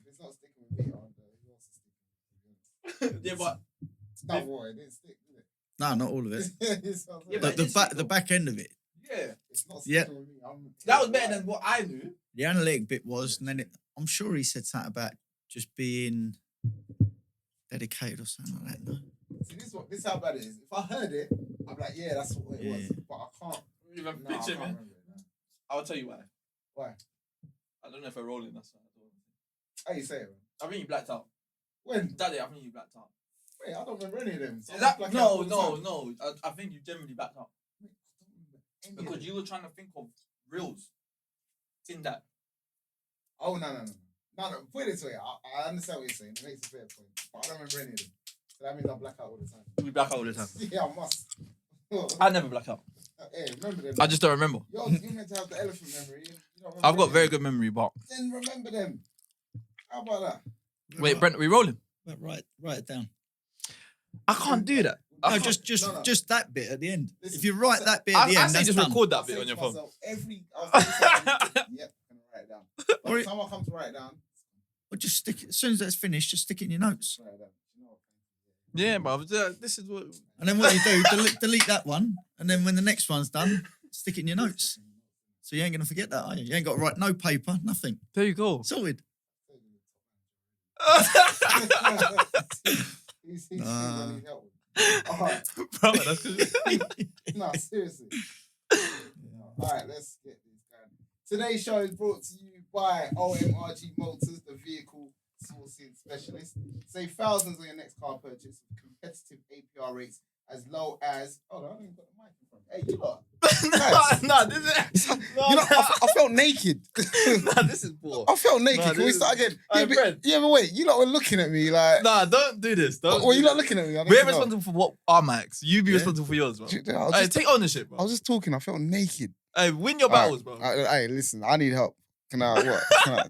if it's not sticking with me, who else is sticking? Yeah, but No, what? It didn't stick, did it? No, not all of it. Yeah, but The back end of it. yeah, it's not sticking with me. that was better than what I knew. The analytic bit was, and then I'm sure he said something about just being dedicated or something like that. No? See, this is how bad it is. If I heard it, I'm like, yeah, that's what it was. But I can't. Even I picture, can't man. remember it, no. I'll tell you why. Why? I don't know if we're rolling. That's why. How you say it, man? I think you blacked out. When? That day, I think you blacked out. Wait, I don't remember any of them. So Is that no? I think you generally blacked out because you were trying to think of reels in that. Oh, no. Put it this way. I understand what you're saying. It makes a fair point. But I don't remember any of them. So that means I black out all the time. We black out all the time. Yeah, I must. I never black out. Hey, remember them. I just don't remember. You're meant to have the elephant memory. You don't remember I've got any very of them. good memory, but Then remember them. How about that? wait, Brent, are we rolling? Write it down. I can't do that. No, just that bit at the end. Listen, If you write that bit at the I end, say that's just done. record I'll that bit say on your to phone. myself I'll say something, yep, I'm going to write it down. By Or the it- time I come to write it down, Or just stick it, as soon as that's finished, just stick it in your notes. write it down. You know what? Yeah, but this is what. And then what you do, delete that one, and then when the next one's done, stick it in your notes. So you ain't going to forget that, are you? You ain't got to write no paper, nothing. There you go. Sorted. He's Nah. really helpful. All right. Bro, that's good. No, seriously. All right, let's get this going. Today's show is brought to you by OMRG Motors, the vehicle sourcing specialist. Save thousands on your next car purchase with competitive APR rates as low as... Oh, I haven't even got the mic in front. Hey, you lot. no, this is. You know, I felt naked. Nah, this is poor. I felt naked. Nah, Can we this start is- again? Hey, Brent. But wait. You lot were looking at me like... Nah, don't do this. Don't. Well, do you lot this. looking at me. I need We're to know. responsible for what our mics. You be Yeah. responsible for yours, bro. I was Hey, just- take ownership, I bro. was just talking. I felt naked. Hey, win your battles, bro. Hey, listen. I need help. Can I what?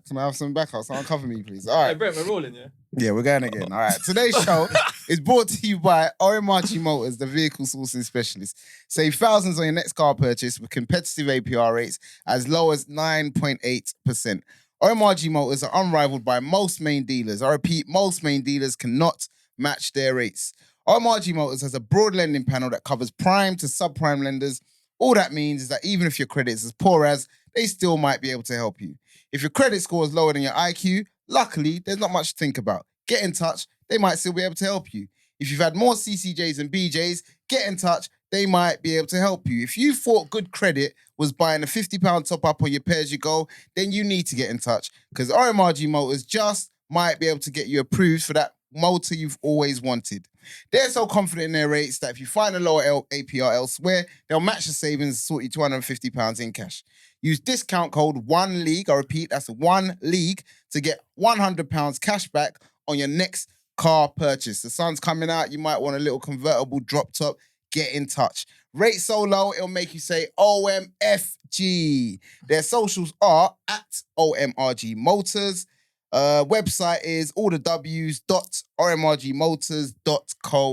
Can I have some backup? Someone cover me, please. All Hey, right. Brent, we're rolling, yeah. Yeah, we're going again. All right. Today's show is brought to you by OMRG Motors, the vehicle sourcing specialist. Save thousands on your next car purchase with competitive APR rates as low as 9.8%. OMRG Motors are unrivaled by most main dealers. I repeat, most main dealers cannot match their rates. OMRG Motors has a broad lending panel that covers prime to subprime lenders. All that means is that even if your credit is as poor as, they still might be able to help you. If your credit score is lower than your IQ, luckily, there's not much to think about. Get in touch. They might still be able to help you. If you've had more CCJs and BJs, get in touch. They might be able to help you. If you thought good credit was buying a £50 top-up on your pay-as-you-go, then you need to get in touch because OMRG Motors just might be able to get you approved for that motor you've always wanted. They're so confident in their rates that if you find a lower APR elsewhere, they'll match the savings and sort you £250 in cash. Use discount code ONELEAGUE, I repeat, that's ONELEAGUE, to get £100 cash back on your next car purchase. The sun's coming out, you might want a little convertible drop top, get in touch. Rate so low, it'll make you say OMFG. Their socials are at OMRG Motors. Website is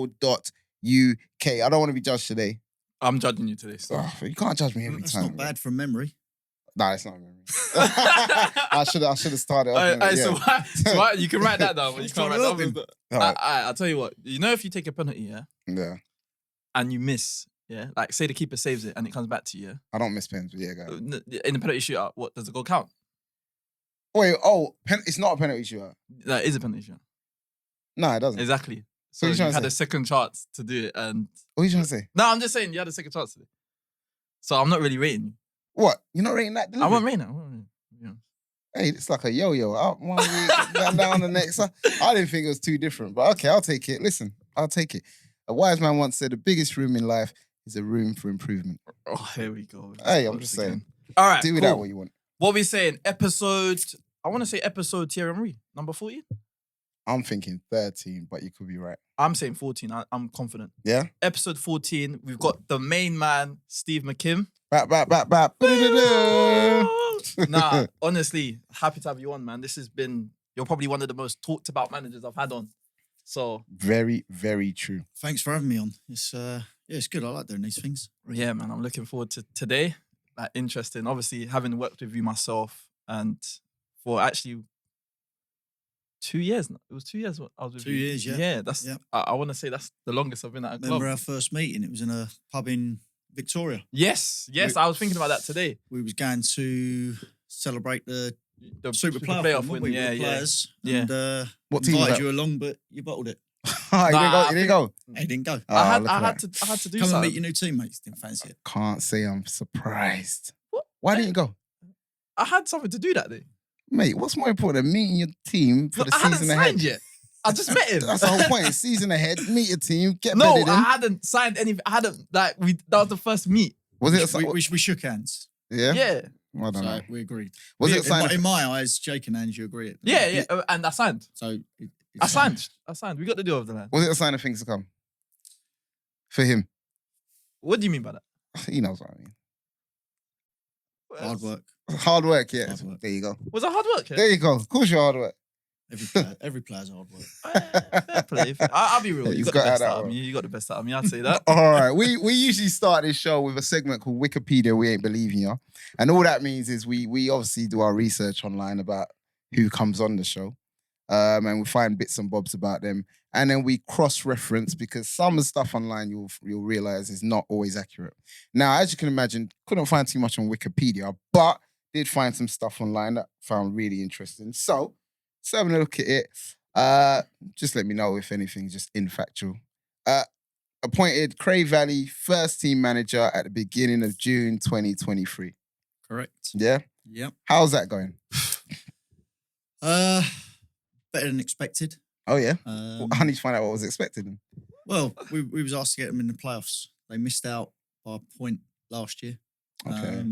allthewrgmotors.co.uk. I don't want to be judged today. I'm judging you today. So. Oh, you can't judge me every That's time. not bad from memory. Nah, it's not memory. I should have started off. Hey, Yeah. so why you can write that down, but you can't write that down. All right. I'll tell you what. You know, if you take a penalty, yeah, Yeah. and you miss, yeah, like say the keeper saves it and it comes back to you, yeah. I don't miss pens, but yeah, go. In the penalty shootout, what does the goal count? Wait, it's not a penalty shootout. That is a penalty shootout. No, it doesn't. Exactly. So What are you you trying to had say? a second chance to do it, and What are you trying to say? no, I'm just saying you had a second chance to do it. So I'm not really rating you. What? You're not rating that I delivery? won't rate it. I won't rate it. Yeah. Hey, it's like a yo-yo. Up one week, down the next. I didn't think it was too different, but okay, I'll take it. Listen, I'll take it. A wise man once said, the biggest room in life is a room for improvement. Oh, here we go. Hey, I'm just saying. All right, Do with cool. that what you want. What we saying? I want to say episode Thierry Henry, number 14. I'm thinking 13, but you could be right. I'm saying 14. I'm confident. Yeah? Episode 14, we've got the main man, Steve Mckimm. Bap. Nah, honestly, happy to have you on, man. You're probably one of the most talked about managers I've had on. So Very, very true. Thanks for having me on. It's good. I like doing these things. yeah, man, I'm looking forward to today. Like, interesting. Obviously, having worked with you myself and for actually 2 years. It was 2 years. I was with 2 you. years, yeah. Yeah, that's. Yeah. I want to say that's the longest I've been at a Remember club. our first meeting? It was in a pub in Victoria. Yes. I was thinking about that today. We was going to celebrate the The Super Playoff Playoff win. win. We Yeah, were yeah. players. Yeah. And What team was invited that? you along, but you bottled it. You didn't go. He didn't go. Oh, I look at had that. to do Come and something. meet your new teammates. Didn't fancy it. Can't say I'm surprised. What? Why didn't you go? I had something to do that day. Mate, what's more important than meeting your team for No, the I hadn't season signed ahead? yet. I just met him. That's the whole point. Season ahead, meet your team, get No, bedded in. I hadn't signed anything. I hadn't that was the first meet. Was it a We shook hands. yeah? Yeah. I don't know. So we agreed. Was it a in, sign my, of- in my eyes, shaking hands, you agree. Yeah. And I signed. So I signed. We got the deal of the land. Was it a sign of things to come? For him. What do you mean by that? He knows what I mean. Hard work. Hard work, yeah. Hard work. There you go. Was it hard work? Yeah? There you go. Of course you're hard work. Every player's hard work. Fair play. I'll be real. You He's got the got best that out of one. me. You got the best out of me. I'd say that. All right. We usually start this show with a segment called Wikipedia, We Ain't Believing Ya. And all that means is we obviously do our research online about who comes on the show. And we find bits and bobs about them. And then we cross-reference because some of the stuff online you'll realize is not always accurate. Now, as you can imagine, couldn't find too much on Wikipedia, but did find some stuff online that I found really interesting. So, let's have a look at it. Just let me know if anything's just infactual. Appointed Cray Valley first team manager at the beginning of June 2023. Correct. Yeah? Yep. How's that going? Better than expected. Oh, yeah? Um, I need to find out what was expected. Well, we was asked to get them in the playoffs. They missed out by a point last year. Okay.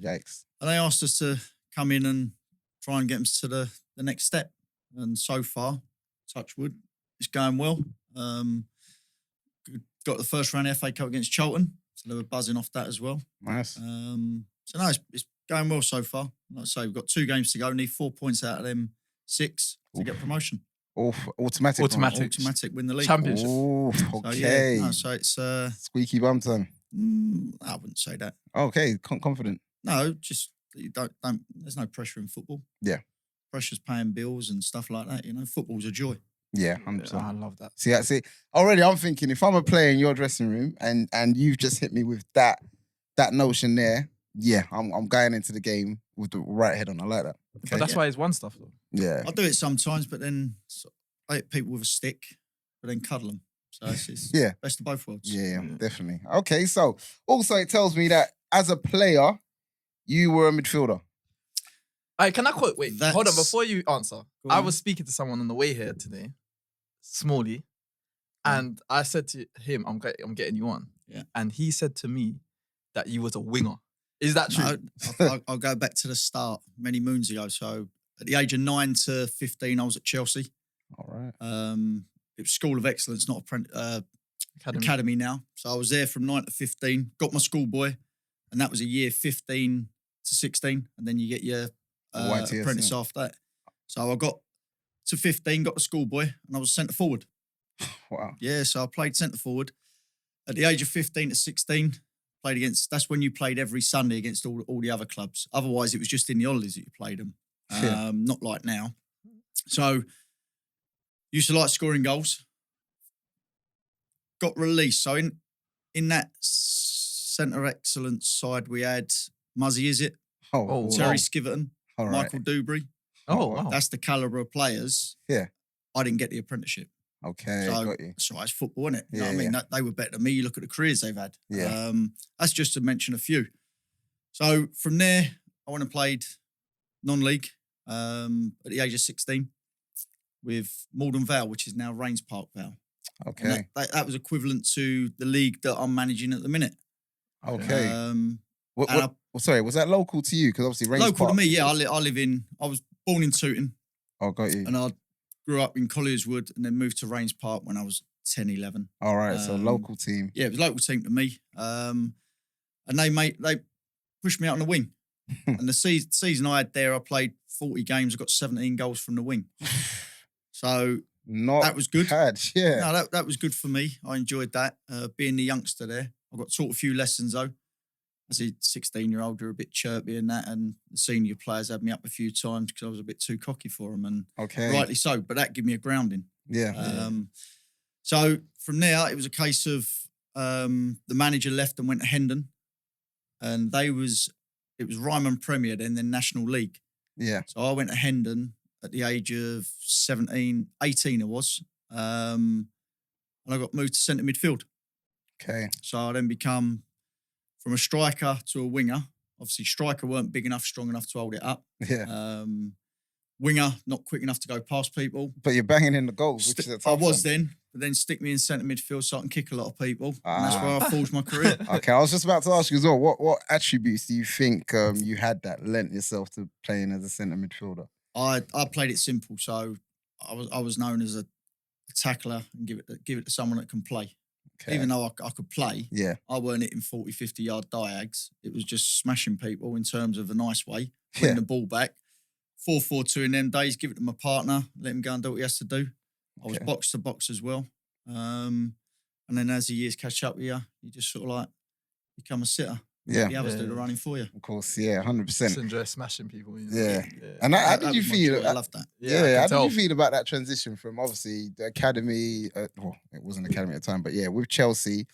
Yikes. And they asked us to come in and try and get them to the next step. And so far, touch wood, it's going well. Got the first round FA Cup against Charlton, so they were buzzing off that as well. Nice. So no, it's going well so far. Like I say, we've got 2 games to go. Need 4 points out of them 6 to get promotion. Automatic. Automatic win the league. Championship. Oh, So, okay. yeah, no, so it's Squeaky bum turn. I wouldn't say that. Okay, confident. No, just you don't. There's no pressure in football. Yeah. Pressure's paying bills and stuff like that. You know, football's a joy. Yeah, 100%. I love that. See, already I'm thinking if I'm a player in your dressing room and you've just hit me with that notion there, yeah, I'm going into the game with the right head on. I like that. Okay. But that's why he's won stuff though. Yeah. I do it sometimes, but then I hit people with a stick, but then cuddle them. So it's Yeah. best of both worlds. Yeah, definitely. Okay, so also it tells me that as a player, you were a midfielder. Alright, can I quote? Wait, hold on. That's- Before you answer, Go I on. was speaking to someone on the way here today, Smalley, and I said to him, "I'm getting you on." Yeah. And he said to me that you was a winger. Is that true? No, I'll go back to the start many moons ago. So at the age of 9 to 15, I was at Chelsea. All right. It was School of Excellence, not academy now. So I was there from 9 to 15, got my schoolboy, and that was a year 15 to 16. And then you get your YTS, apprentice yeah. after that. So I got to 15, got the schoolboy, and I was centre forward. Wow. Yeah, so I played centre forward. At the age of 15 to 16, played against, that's when you played every Sunday against all the other clubs. Otherwise, it was just in the holidays that you played them. Yeah. Not like now. So, used to like scoring goals. Got released. So, in that centre excellence side, we had Muzzy, is it? Oh, Terry wow. Skiverton, all right. Michael Dewberry. Oh, wow. That's the calibre of players. Yeah. I didn't get the apprenticeship. Okay, So got you. that's right, it's football, isn't it? You know Yeah, what I mean? yeah. They were better than me. You look at the careers they've had. Yeah. That's just to mention a few. So from there, I went and played non-league at the age of 16 with Malden Vale, which is now Rains Park Vale. And Okay. that was equivalent to the league that I'm managing at the minute. Okay. and Sorry, was that local to you? Because obviously Rains local Park. to me, yeah. I was born in Tooting Oh, got you. and I grew up in Collierswood and then moved to Rains Park when I was 10, 11. All right, so um, local team. Yeah, it was a local team to me. And they pushed me out on the wing. And the season I had there, I played 40 games. I got 17 goals from the wing. So Not that was good. bad, yeah. no, that was good for me. I enjoyed that. Being the youngster there, I got taught a few lessons though. as a 16-year-old, you're a bit chirpy and that, and the senior players had me up a few times because I was a bit too cocky for them, and rightly so. But that gave me a grounding. Yeah. So from there, it was a case of the manager left and went to Hendon, and it was Ryman Premier then National League. Yeah. So I went to Hendon at the age of 18 I was, and I got moved to centre midfield. Okay. So I then become from a striker to a winger. Obviously, striker weren't big enough, strong enough to hold it up. Yeah. Winger, not quick enough to go past people. But you're banging in the goals, which is a tough I was one. then, but then stick me in centre midfield so I can kick a lot of people. And that's where I forged my career. Okay, I was just about to ask you as well, what attributes do you think you had that lent yourself to playing as a centre midfielder? I played it simple, so I was known as a tackler and give it to someone that can play. Okay. Even though I could play, I weren't hitting 40, 50-yard diags. It was just smashing people in terms of a nice way, putting the ball back. 4-4-2 in them days, give it to my partner, let him go and do what he has to do. I was box to box as well. And then as the years catch up with you, you just sort of like become a sitter. Yeah. The others do the running for you. Of course, 100%. Just enjoy smashing people. You know? Yeah. And how did you feel? I love that. Yeah, how did you feel about that transition from obviously the academy? Well, it wasn't academy at the time, but yeah, with Chelsea.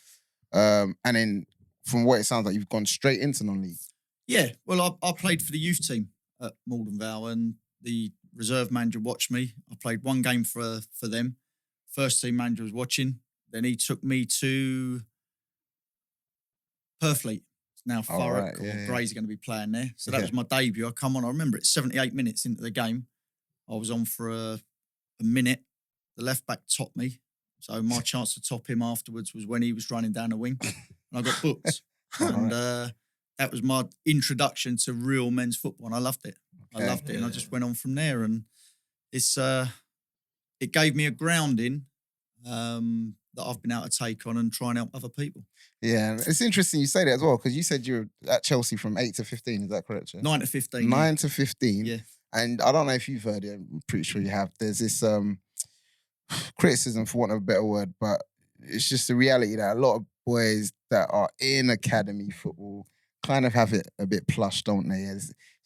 And then from what it sounds like, you've gone straight into non-league. Yeah. Well, I played for the youth team at Malden Vale, and the reserve manager watched me. I played one game for them. First team manager was watching. Then he took me to Purfleet. Now Thurrock or Gray's are going to be playing there. So that was my debut. I come on, I remember it, 78 minutes into the game. I was on for a minute. The left back topped me. So my chance to top him afterwards was when he was running down the wing. And I got booked. And that was my introduction to real men's football. And I loved it. I loved it. And I just went on from there. And it gave me a grounding that I've been able to take on and try and help other people. Yeah, it's interesting you say that as well, because you said you were at Chelsea from 8 to 15, is that correct? Yeah? 9 to 15. 9 to 15. Yeah. And I don't know if you've heard it, I'm pretty sure you have. There's this criticism, for want of a better word, but it's just the reality that a lot of boys that are in academy football kind of have it a bit plush, don't they?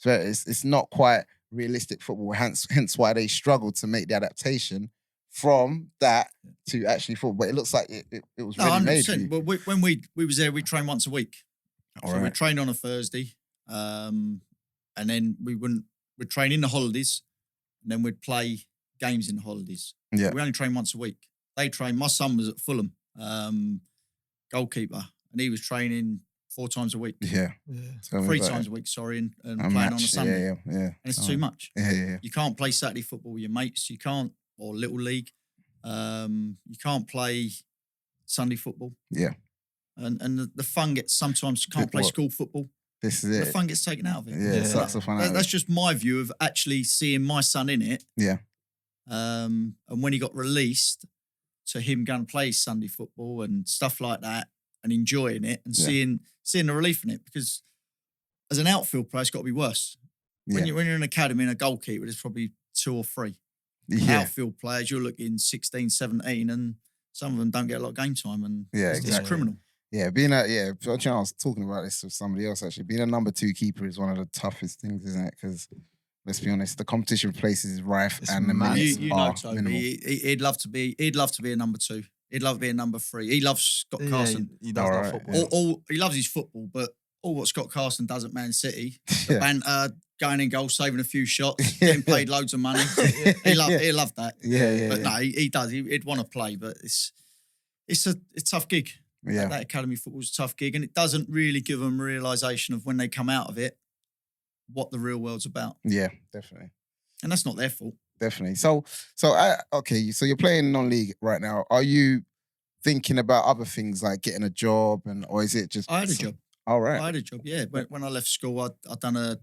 It's not quite realistic football, hence why they struggle to make the adaptation from that to actually football. But it looks like it was ready made for you. Well, when we was there, we trained once a week. We'd train on a Thursday, and then we'd train in the holidays, and then we'd play games in the holidays. Yeah. We only trained once a week. My son was at Fulham, goalkeeper, and he was training 4 times a week. Yeah. 3 times a week, sorry, and playing on a Sunday. Yeah. And it's too much. Yeah. You can't play Saturday football with your mates. You can't, or Little League. You can't play Sunday football. Yeah. And the fun gets, sometimes you can't play school football. This is it. The fun gets taken out of it. Yeah, sucks the fun out of it. That's just my view of actually seeing my son in it. Yeah. And when he got released, to him going to play Sunday football and stuff like that and enjoying it and seeing the relief in it, because as an outfield player, it's got to be worse. When you're in an academy and a goalkeeper, there's probably 2 or 3. Outfield players, you're looking 16, 17, and some of them don't get a lot of game time, and it's criminal. Yeah, I was talking about this with somebody else actually. Being a number 2 keeper is one of the toughest things, isn't it? Because let's be honest, the competition for places is rife, and the minutes are minimal. He'd love to be a number 2. He'd love to be a number 3. He loves Scott Carson. He does love football. He loves his football, but all what Scott Carson does at Man City, the banter, going in goal, saving a few shots, getting paid loads of money. He loved that. But no, he does. He'd want to play, but it's a tough gig. Yeah. That academy football's a tough gig, and it doesn't really give them a realisation of when they come out of it what the real world's about. Yeah, definitely. And that's not their fault. Definitely. So you're playing non-league right now. Are you thinking about other things like getting a job, or is it just? I had a job. All right. I had a job. Yeah. When I left school, I'd done a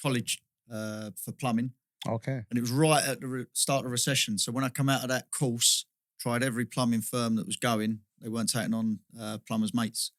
college for plumbing. Okay. And it was right at the start of the recession. So when I come out of that course, tried every plumbing firm that was going. They weren't taking on plumbers' mates.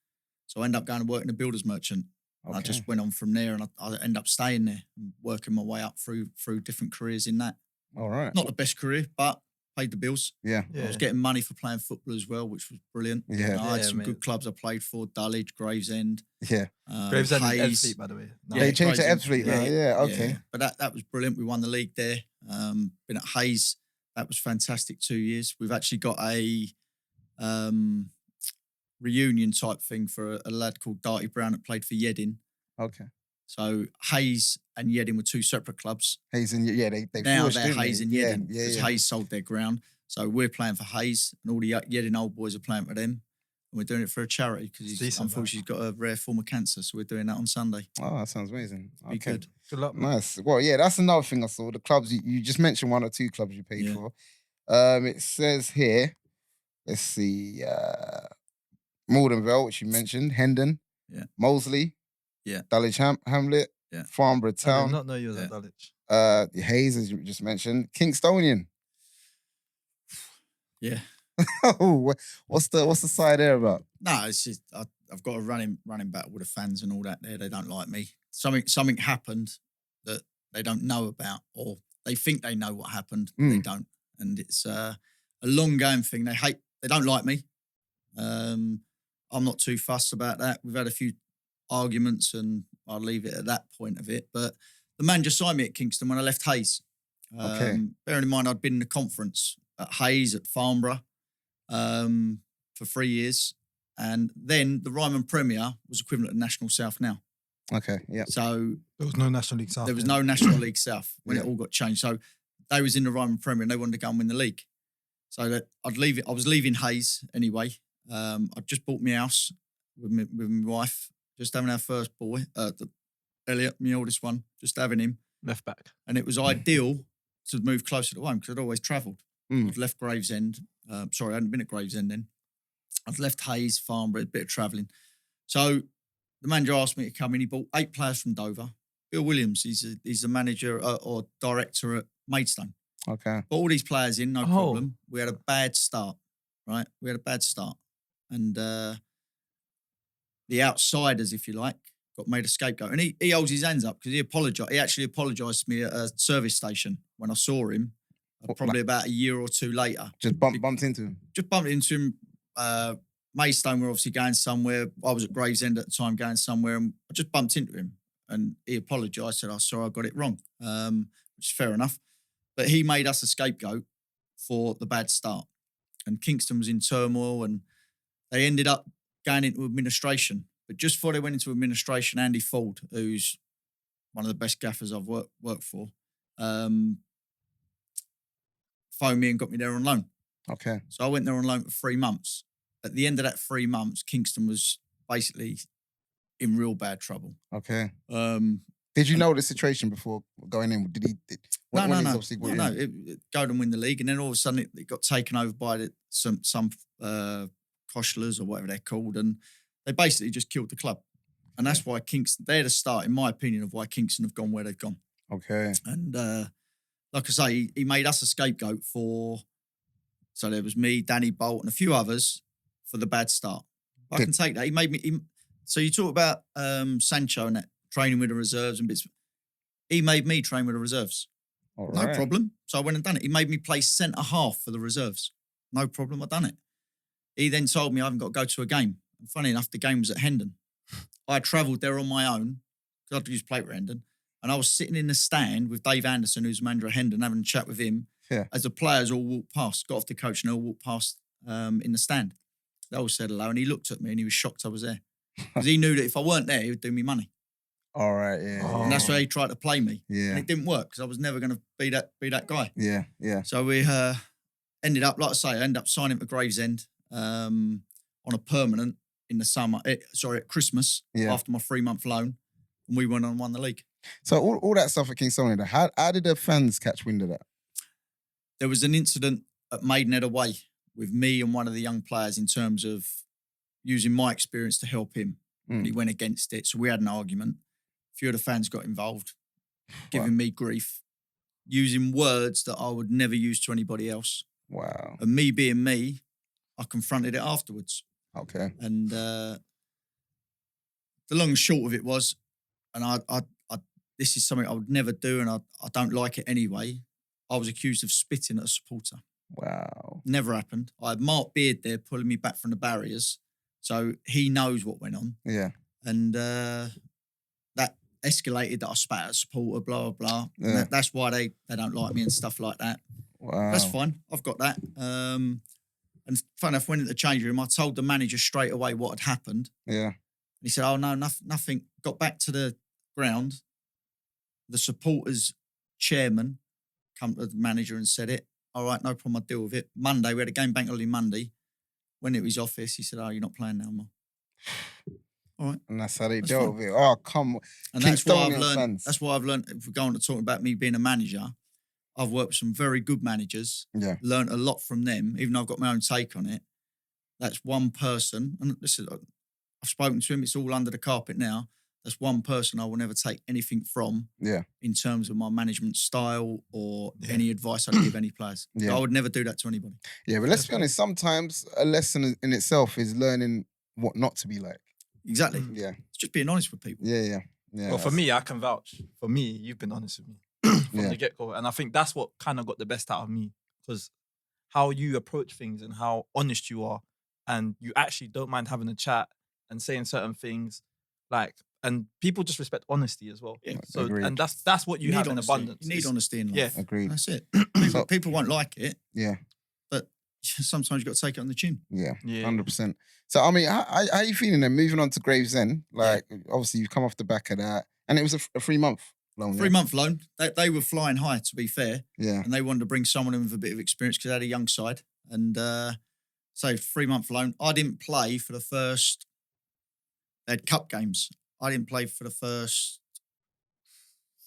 So I ended up going to work in a builder's merchant. Okay. I just went on from there, and I ended up staying there and working my way up through different careers in that. All right. Not the best career, but paid the bills. Yeah. I was getting money for playing football as well, which was brilliant. Yeah. I had Yeah, some mate. good clubs I played for, Dulwich, Gravesend. Yeah. Gravesend and Hayes. Ebbsfleet, by the way. No. They changed to Gravesend. Ebbsfleet now. Yeah, okay. But that was brilliant. We won the league there. Been at Hayes. That was fantastic 2 years. We've actually got a reunion type thing for a lad called Darty Brown that played for Yedding. Okay. So Hayes and Yedding were two separate clubs. Hayes and they Now flushed, they're didn't Hayes they? and Yedding because Yeah. Hayes sold their ground. So we're playing for Hayes and all the Yedding old boys are playing for them. And we're doing it for a charity because Decent, unfortunately he's got a rare form of cancer. So we're doing that on Sunday. Oh, that sounds amazing. Be good. Good luck, man. Nice. Well, yeah, that's another thing I saw. The clubs you just mentioned one or two clubs you paid Yeah. for. It says here, let's see, Maldenville, which you mentioned, Hendon, Yeah. Moseley, Yeah. Dulwich Hamlet, Yeah. Farnborough I did Town, not know you was Yeah. at Dulwich. Hayes, as you just mentioned, Kingstonian. Yeah. Oh, what's the side there about? No, it's just I've got a running battle with the fans and all that. There, they don't like me. Something happened that they don't know about, or they think they know what happened, but they don't. And it's a long game thing. They don't like me. I'm not too fussed about that. We've had a few arguments, and I'll leave it at that point of it. But the man just signed me at Kingston when I left Hayes. Okay. Bearing in mind I'd been in the conference at Hayes, at Farnborough, for 3 years. And then the Ryman Premier was equivalent to National South now. Okay, yeah. So There was no National League South. there was then. no National League South when Yeah. it all got changed. So they was in the Ryman Premier and they wanted to go and win the league. So that I'd leave it. I was leaving Hayes anyway. I'd just bought my house with my wife, just having our first boy, Elliot, my oldest one, just having him. Left back. And it was ideal to move closer to home because I'd always travelled. I'd left Gravesend. Sorry, I hadn't been at Gravesend then. I'd left Hayes, Farnborough, a bit of travelling. So the manager asked me to come in. He bought 8 players from Dover. Bill Williams, he's the manager or director at Maidstone. Okay. Brought all these players in, no Oh. problem. We had a bad start, right? We had a bad start. And the outsiders, if you like, got made a scapegoat. And he holds his hands up because he apologised. He actually apologised to me at a service station when I saw him, probably about a year or two later. Just bumped into him. Just bumped into him. Maidstone were obviously going somewhere. I was at Gravesend at the time going somewhere, and I just bumped into him. And he apologised, said, "I'm sorry, I got it wrong," which is fair enough. But he made us a scapegoat for the bad start. And Kingston was in turmoil, and they ended up going into administration. But just before they went into administration, Andy Ford, who's one of the best gaffers I've worked for, phoned me and got me there on loan. Okay. So I went there on loan for 3 months. At the end of that 3 months, Kingston was basically in real bad trouble. Okay. Um, Did you know the situation before going in? No. No. It go and win the league, and then all of a sudden it got taken over by some Koshlers or whatever they're called, and they basically just killed the club. And that's why Kingston, they're the start, in my opinion, of why Kingston have gone where they've gone. Okay. And like I say, he made us a scapegoat for. So there was me, Danny Bolt, and a few others for the bad start. I can take that. He made me. So you talk about Sancho and that training with the reserves and bits. He made me train with the reserves. All No right. problem. So I went and done it. He made me play centre half for the reserves. No problem. I done it. He then told me I haven't got to go to a game. And funny enough, the game was at Hendon. I travelled there on my own because I used to play for Hendon. And I was sitting in the stand with Dave Anderson, who's manager of Hendon, having a chat with him. Yeah. As the players all walked past, got off the coach and all walked past in the stand. They all said hello, and he looked at me and he was shocked I was there. Because he knew that if I weren't there, he would do me money. All right. Yeah. Oh. And that's why he tried to play me. Yeah. And it didn't work because I was never going to be that guy. Yeah. Yeah. So we ended up, like I say, I ended up signing for Gravesend on a permanent in the summer. At Christmas after my 3-month loan, and we went on and won the league. So all that stuff at Kingstonian, how did the fans catch wind of that? There was an incident at Maidenhead away with me and one of the young players in terms of using my experience to help him. And he went against it. So we had an argument. A few of the fans got involved, giving me grief, using words that I would never use to anybody else. Wow. And me being me, I confronted it afterwards. Okay. And the long and short of it was, and I this is something I would never do, and I don't like it anyway. I was accused of spitting at a supporter. Wow. Never happened. I had Mark Beard there pulling me back from the barriers. So he knows what went on. Yeah. And that escalated that I spat at a supporter, blah, blah, blah. And Yeah. that's why they don't like me and stuff like that. Wow. That's fine. I've got that. And funny enough, went into the change room. I told the manager straight away what had happened. Yeah. And he said, oh, no, nothing. Got back to the ground. The supporters chairman come to the manager and said it. All right, no problem, I'll deal with it. Monday, we had a game bank holiday Monday. Went into his office, he said, oh, you're not playing now more. All right. And that's how they That's dealt fine. with it. Oh, come on. And that's what I've Kingstonian learned. fans. That's what I've learned. If we're going to talk about me being a manager, I've worked with some very good managers. Yeah. Learned a lot from them, even though I've got my own take on it. That's one person, and listen, I've spoken to him. It's all under the carpet now. That's one person I will never take anything from. Yeah. In terms of my management style or any advice I'd give any players. Yeah. I would never do that to anybody. Yeah, but let's be honest, sometimes a lesson in itself is learning what not to be like. Exactly. Yeah. It's just being honest with people. Yeah. Well, for me, I can vouch. For me, you've been honest with me from Yeah. the get-go. And I think that's what kind of got the best out of me. Because how you approach things and how honest you are, and you actually don't mind having a chat and saying certain things, like, and people just respect honesty as well. Yeah. So, Agreed. and that's what you have in honesty. abundance. You need It's- honesty in life. Yeah. Agreed. That's it. So- People won't like it, Yeah. but sometimes you've got to take it on the chin. Yeah. Yeah. 100%. So, I mean, how are you feeling then? Moving on to Gravesend, like, obviously you've come off the back of that. And it was a 3-month loan. 3-month loan. They were flying high, to be fair. Yeah. And they wanted to bring someone in with a bit of experience because they had a young side. And so 3-month loan. I didn't play for the first, they had cup games. I didn't play for the first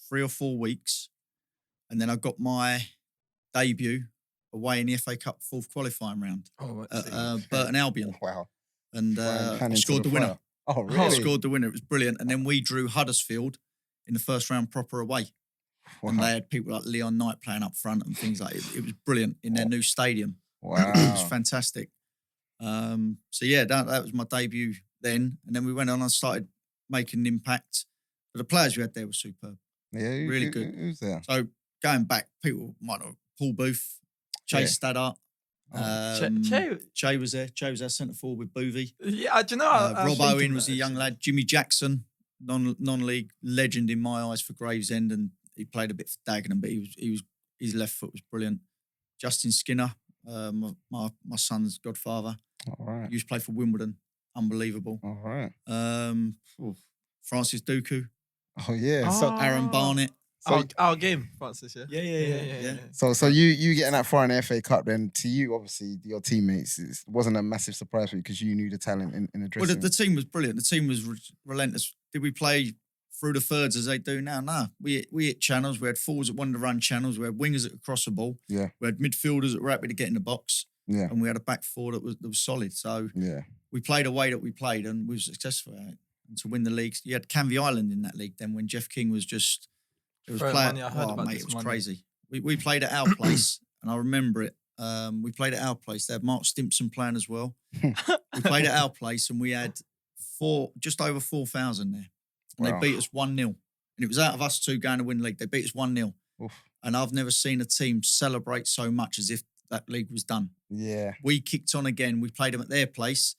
3 or 4 weeks. And then I got my debut away in the FA Cup 4th qualifying round Oh, at Burton Albion. Wow. And Ryan I Cannon to scored the the winner. fire. Oh, I really? scored the winner. It was brilliant. And then we drew Huddersfield in the first round proper away. And Wow. they had people like Leon Knight playing up front and things like it. It was brilliant in their new stadium. It was Wow. fantastic. So yeah, that was my debut then. And then we went on and started making an impact. But the players we had there were superb. Yeah, Really good. Who's there? So going back, people might know Paul Booth, Chase Staddart. Che was there. Che was our centre forward with Boovy. Yeah, do you know? I was Rob thinking Owen was that, a young actually. lad. Jimmy Jackson, non-league legend in my eyes for Gravesend, and he played a bit for Dagenham, but his left foot was brilliant. Justin Skinner, my son's godfather, All right. used to play for Wimbledon, unbelievable. All right. Francis Duku, Oh, yeah. So, Aaron Barnett. Our game, Francis, yeah? Yeah. so you getting that far in the FA Cup, then to you, obviously, your teammates, it wasn't a massive surprise for you because you knew the talent in the Well, dressing room. the team was brilliant. The team was relentless. Did we play through the thirds as they do now? No. We hit channels. We had forwards that wanted to run channels. We had wingers that could cross the ball. Yeah. We had midfielders that were happy to get in the box. Yeah. And we had a back four that was solid. So Yeah. we played a way that we played and we were successful at it. And to win the leagues, you had Canvey Island in that league then when Jeff King was just, it was Throwing player, money, I heard about mate, this it was money. crazy. We played at our place and I remember it. We played at our place. They had Mark Stimpson playing as well. We played at our place and we had just over 4,000 there. And Wow. they beat us 1-0. And it was out of us two going to win the league. They beat us 1-0. Oof. And I've never seen a team celebrate so much as if that league was done. Yeah. We kicked on again. We played them at their place.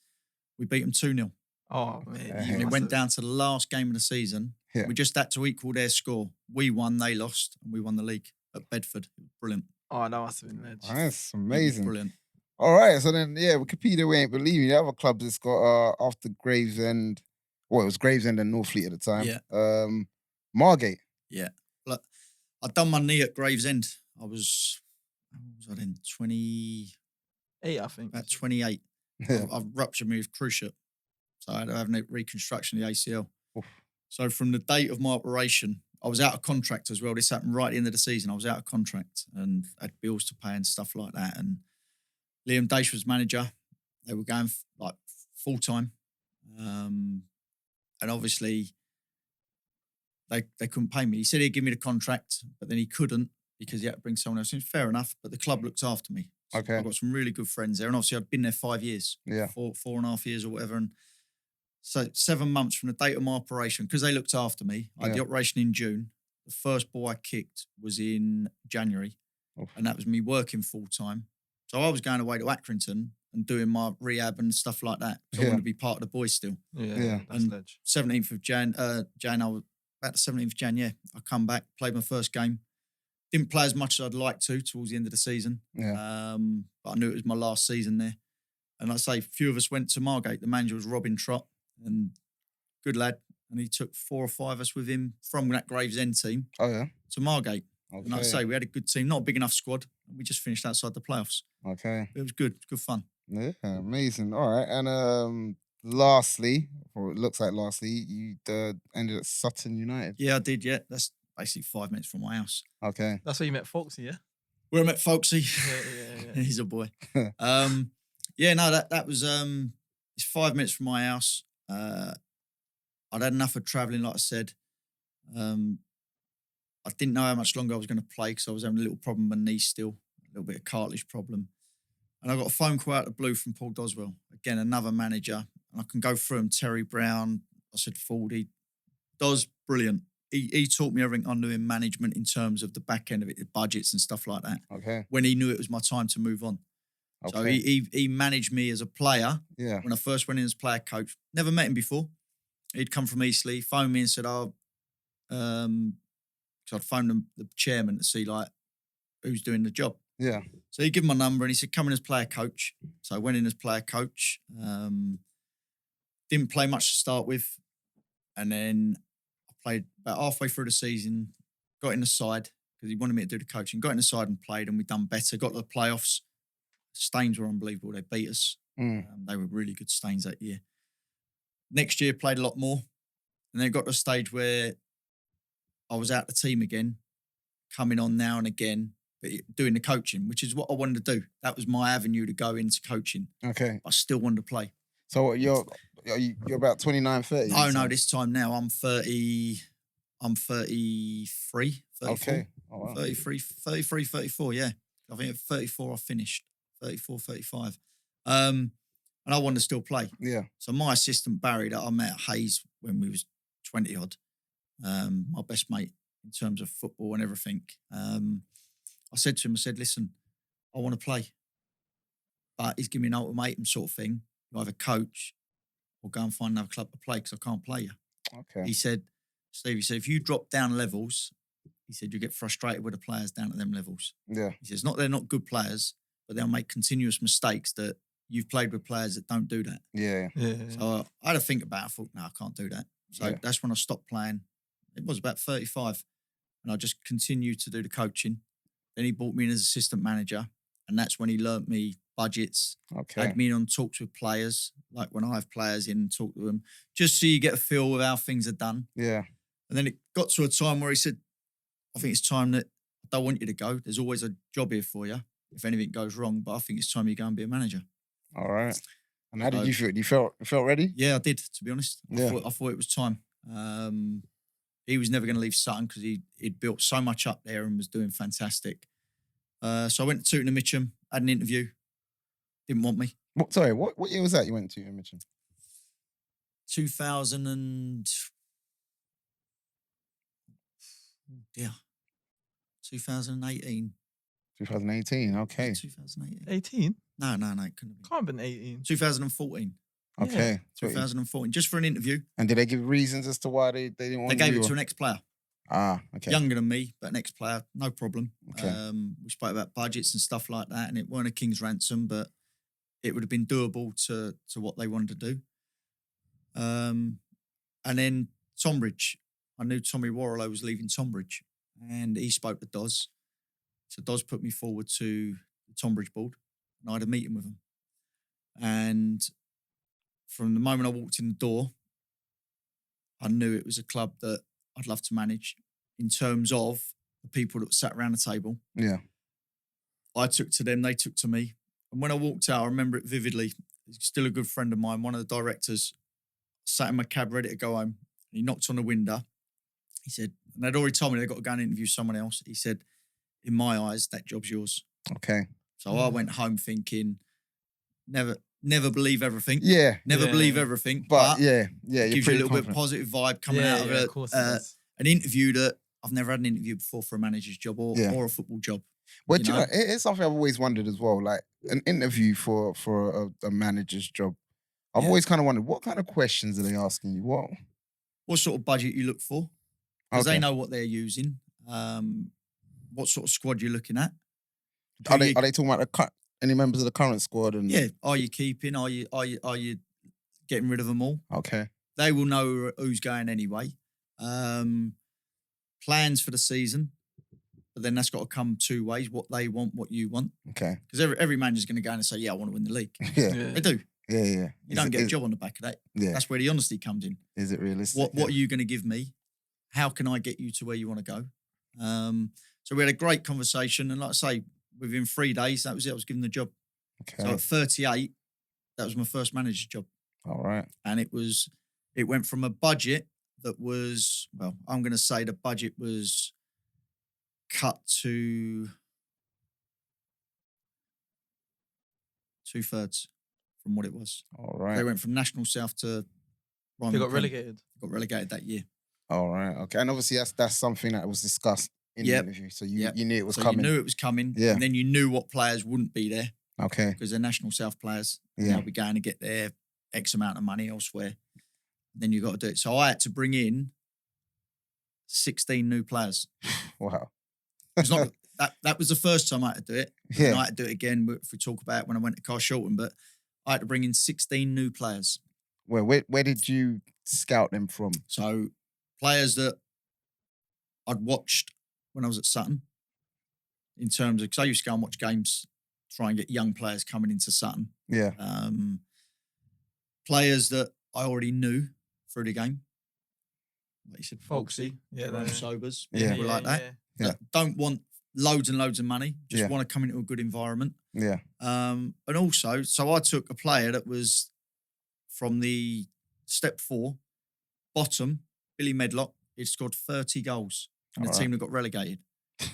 We beat them 2-0. Oh, man. Yeah. you And it must went have- down to the last game of the season. Yeah. We just had to equal their score. We won, they lost, and we won the league at Bedford. It was brilliant. Oh, that must have been ledge. That's It was amazing. brilliant. All right. So then, yeah, Wikipedia, we ain't believing. The other clubs that's got after Gravesend, well, it was Gravesend and Northfleet at the time. Yeah. Margate. Look, I'd done my knee at Gravesend. I was, how old was I then? 20, 8, I think. about 28. Yeah. I've ruptured me with cruciate. So I had to have a reconstruction of the ACL. Oof. So from the date of my operation, I was out of contract as well. This happened right at the end of the season. I was out of contract and had bills to pay and stuff like that. And Liam Daish was manager. They were going like full time. And obviously they couldn't pay me. He said he'd give me the contract, but then he couldn't because he had to bring someone else in. Fair enough, but the club looked after me. So Okay. I've got some really good friends there. And obviously I'd been there 5 years. Yeah. 4.5 years or whatever. And so 7 months from the date of my operation, because they looked after me, I had the Yeah. operation in June. The first ball I kicked was in January. Oof. And that was me working full time. So I was going away to Accrington and doing my rehab and stuff like that. So I Yeah. wanted to be part of the boys still. Yeah, that's And ledge. 17th of Jan, I was about the 17th of Jan, yeah. I come back, played my first game. Didn't play as much as I'd like to towards the end of the season. Yeah. But I knew it was my last season there. And like I say, a few of us went to Margate. The manager was Robin Trott, and good lad. And he took 4 or 5 of us with him from that Gravesend team Oh, yeah. to Margate. Okay. And like I say, we had a good team, not a big enough squad. We just finished outside the playoffs. Okay. It was good, fun. Yeah, amazing. All right. And lastly, or it looks like lastly, you ended at Sutton United. Yeah, I did, yeah. That's basically 5 minutes from my house. Okay. That's where you met Folksy, yeah? Where I met Folksy. Yeah. He's a boy. Yeah, no, that was it's 5 minutes from my house. I'd had enough of travelling, like I said. I didn't know how much longer I was going to play because I was having a little problem with my knee still, a little bit of cartilage problem. And I got a phone call out of the blue from Paul Doswell, again, another manager. And I can go through him, Terry Brown, I said Fordy. Dos, brilliant. He taught me everything I knew in management in terms of the back end of it, the budgets and stuff like that. Okay. When he knew it was my time to move on. Okay. So he managed me as a player. Yeah. When I first went in as player coach. Never met him before. He'd come from Eastleigh, phoned me and said, so I'd phoned the chairman to see like who's doing the job. Yeah. So he gave him my number and he said, come in as player coach. So I went in as player coach. Didn't play much to start with. And then I played about halfway through the season, got in the side because he wanted me to do the coaching. Got in the side and played and we done better. Got to the playoffs. Staines were unbelievable. They beat us. They were really good Staines that year. Next year, played a lot more. And then it got to a stage where I was out the team again, coming on now and again, but doing the coaching, which is what I wanted to do. That was my avenue to go into coaching. Okay. I still wanted to play. So what, you're about 29, 30? Oh, no, this time now I'm 30. I'm 33, 34. Okay. Oh, wow. 33, 34, yeah. I think at 34 I finished. 34, 35. And I wanted to still play. Yeah. So my assistant Barry that I met at Hayes when we was 20 odd, my best mate in terms of football and everything. I said to him, listen, I want to play. But he's giving me an ultimatum sort of thing. You either coach or go and find another club to play because I can't play you. Okay. He said, Steve, if you drop down levels, he said, you get frustrated with the players down at them levels. Yeah. He says, they're not good players, but they'll make continuous mistakes that you've played with players that don't do that. Yeah. So I had to think about it. I thought, no, I can't do that. So that's when I stopped playing. It was about 35. And I just continued to do the coaching. Then he brought me in as assistant manager. And that's when he learnt me budgets. Okay. Had me in on talks with players, like when I have players in and talk to them, just so you get a feel of how things are done. Yeah. And then it got to a time where he said, I think it's time that I don't want you to go. There's always a job here for you if anything goes wrong, but I think it's time you go and be a manager. All right. And how did you feel? You felt ready? Yeah, I did, to be honest. Yeah. I thought it was time. He was never going to leave Sutton because he'd built so much up there and was doing fantastic. So I went to Tooting and Mitcham, had an interview. Didn't want me. What year was that you went to Mitcham? 2000 and... Yeah. 2018. 2018, okay. 2018. 18? No, it couldn't have been. Can't have been 18. 2014. Okay. 2014, just for an interview. And did they give reasons as to why they didn't want They you? gave it to an ex-player. Ah, okay. Younger than me, but an ex-player, no problem. Okay. We spoke about budgets and stuff like that, and it weren't a king's ransom, but it would have been doable to what they wanted to do. And then Tonbridge. I knew Tommy Warrilow was leaving Tonbridge, and he spoke to Doz. So Doz put me forward to the Tonbridge board, and I had a meeting with him. And from the moment I walked in the door, I knew it was a club that I'd love to manage in terms of the people that sat around the table. Yeah. I took to them, they took to me. And when I walked out, I remember it vividly. He's still a good friend of mine, one of the directors, sat in my cab ready to go home. He knocked on the window. He said, and they'd already told me they've got to go and interview someone else. He said, in my eyes, that job's yours. Okay. So I went home thinking, never believe everything. Yeah. Never believe everything. But yeah, it gives you a little bit of positive vibe coming out of of course it does. an interview that I've never had an interview before for a manager's job or a football job. Well, You do you know? know, it's something I've always wondered as well. Like an interview for a manager's job. I've Yeah. always kind of wondered what kind of questions are they asking you? What sort of budget you look for? Because Okay. they know what they're using. What sort of squad you're looking at? Are Who they you- are they talking about any members of the current squad? And Yeah. Are you keeping? Are you getting rid of them all? okay, They will know who's going anyway. Plans for the season, but then that's got to come two ways: what they want, what you want. okay, Because every manager's going to go in and say, "Yeah, I want to win the league." yeah, They do. yeah. You don't get a job on the back of that. Yeah, That's where the honesty comes in. is it realistic? What are you going to give me? How can I get you to where you want to go? So we had a great conversation, and like I say, within 3 days, that was it. I was given the job. Okay, So at 38, that was my first manager's job, all right. and it went from a budget that was, well, I'm going to say the budget was cut to 2/3 from what it was. All They right. went from National South to They Ryman got Prem. relegated. Got relegated that year. All right. Okay. And obviously that's something that was discussed in Yep. the interview. So you Yep. you knew it was So coming. you knew it was coming, Yeah. and then you knew what players wouldn't be there Okay. because they're National South players. Yeah. They'll be going to get their X amount of money elsewhere. Then you got to do it. So I had to bring in 16 new players. Wow. It's not that was the first time I had to do it. And I Yeah. had to do it again if we talk about when I went to Carshalton, but I had to bring in 16 new players. Where did you scout them from? So players that I'd watched when I was at Sutton, in terms of, because I used to go and watch games, try and get young players coming into Sutton. Yeah. Players that I already knew through the game. Like you said, Folksy. Yeah, Jerome yeah. Sobers, Yeah. people like that. Yeah. That don't want loads and loads of money, just Yeah. want to come into a good environment. Yeah. And also, so I took a player that was from the step 4, bottom, Billy Medlock. He'd scored 30 goals in the All team that got relegated.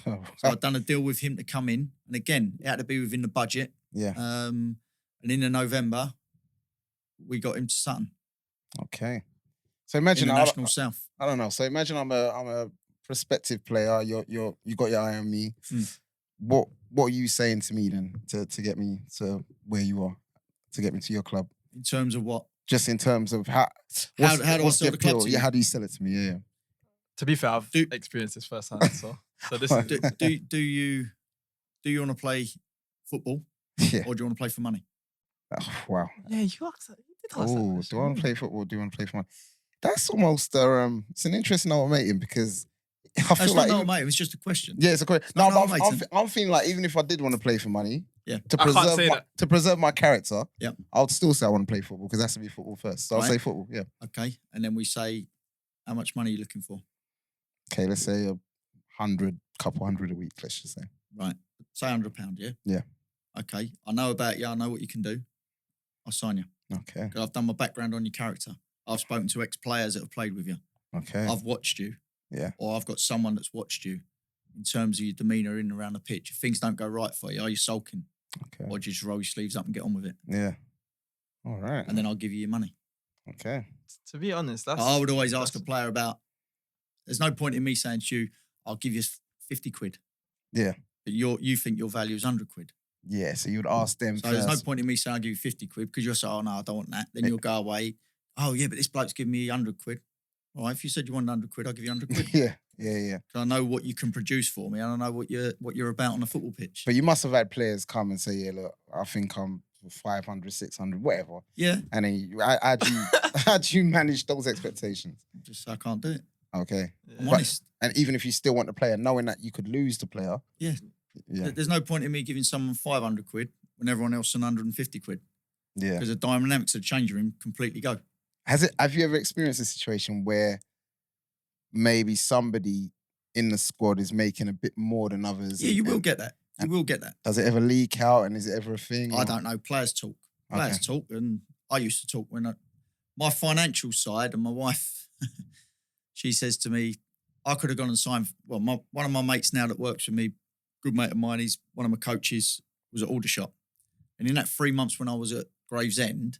Oh, So I'd done a deal with him to come in. And again, it had to be within the budget. yeah. And in the November, we got him to Sutton Okay. So in imagine the I National South. don't know. So imagine I'm a prospective player. You got your eye on me. Mm. What are you saying to me then to get me to where you are, to get me to your club? In terms of what? Just in terms of how do I what's sell the club appeal? to Yeah, you? how do you sell it to me? Yeah. To be fair, I've Do- experienced this firsthand. So this is Do you want to play football Yeah. or do you want to play for money? Oh, wow. yeah. You asked that. You did ask that Oh, question, do I want yeah. to play football? Do you want to play for money? That's almost it's an interesting ultimatum because I That's feel not like no, even- mate. It's just a question. yeah, it's a question. No, No, no, but mate, I'm feeling like even if I did want to play for money, Yeah. to I can't preserve say my, that. to preserve my character, Yep. I would still say I want to play football because it has to be football first. So I'll Right. say football. Yeah. Okay. And then we say, how much money are you looking for? Okay, let's say couple hundred a week. Let's just say. Right. Say £100, yeah? Yeah. Okay. I know about you. I know what you can do. I'll sign you. Okay. 'Cause I've done my background on your character. I've spoken to ex-players that have played with you. Okay. I've watched you. Yeah. Or I've got someone that's watched you in terms of your demeanour in and around the pitch. If things don't go right for you, are you sulking? Okay. Or do you just roll your sleeves up and get on with it? Yeah. All right. And then I'll give you your money. Okay. To be honest, that's I would always ask a that's- player about, there's no point in me saying to you, I'll give you 50 quid. Yeah. But you think your value is 100 quid. Yeah. So you'd ask them So there's no first. point in me saying I'll give you 50 quid because you'll say, oh no, I don't want that. Then you'll go away. Oh yeah, but this bloke's giving me 100 quid. All right, if you said you want 100 quid, I'll give you 100 quid. Yeah. Yeah. Yeah. 'Cause I know what you can produce for me. And I know what you're about on a football pitch. But you must have had players come and say, "Yeah, look, I think I'm 500, 600, whatever." Yeah, And then how do you manage those expectations? just I can't do it. Okay. I'm Yeah. honest. And even if you still want the player, knowing that you could lose the player. Yeah. Yeah. There's no point in me giving someone 500 quid when everyone else is 150 quid Yeah. because the dynamics of the changing room completely go. Have you ever experienced a situation where maybe somebody in the squad is making a bit more than others? Yeah, you will get that. You will get that. Does it ever leak out and is it ever a thing? I or- don't know. Players talk. Players Okay. talk, and I used to talk when my financial side, and my wife, she says to me, I could have gone and signed. Well, one of my mates now that works with me, good mate of mine, he's one of my coaches, was at Aldershot. And in that 3 months when I was at Gravesend,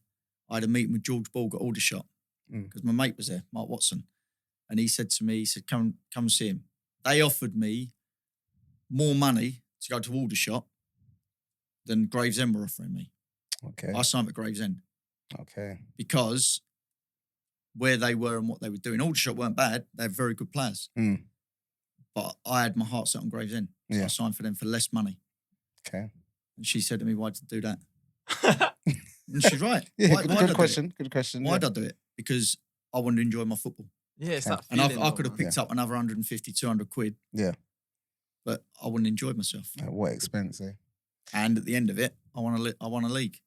I had a meeting with George Borg at Aldershot Mm. because my mate was there, Mark Watson. And he said to me, he said, come and see him. They offered me more money to go to Aldershot than Gravesend were offering me. Okay. I signed at Gravesend Okay. because where they were and what they were doing. Aldershot weren't bad. They're very good players. Mm. But I had my heart set on Gravesend. So Yeah. I signed for them for less money. Okay. And she said to me, why'd you do that? And she's right. Yeah, Why good, did I good do question. it? Good question. Why yeah. did I do it? Because I wanted to enjoy my football. Yeah, it's Okay. that And feeling. I could have though, picked up another 150, 200 quid. Yeah. But I wouldn't enjoyed myself. At what expense, eh? And at the end of it, I won a league.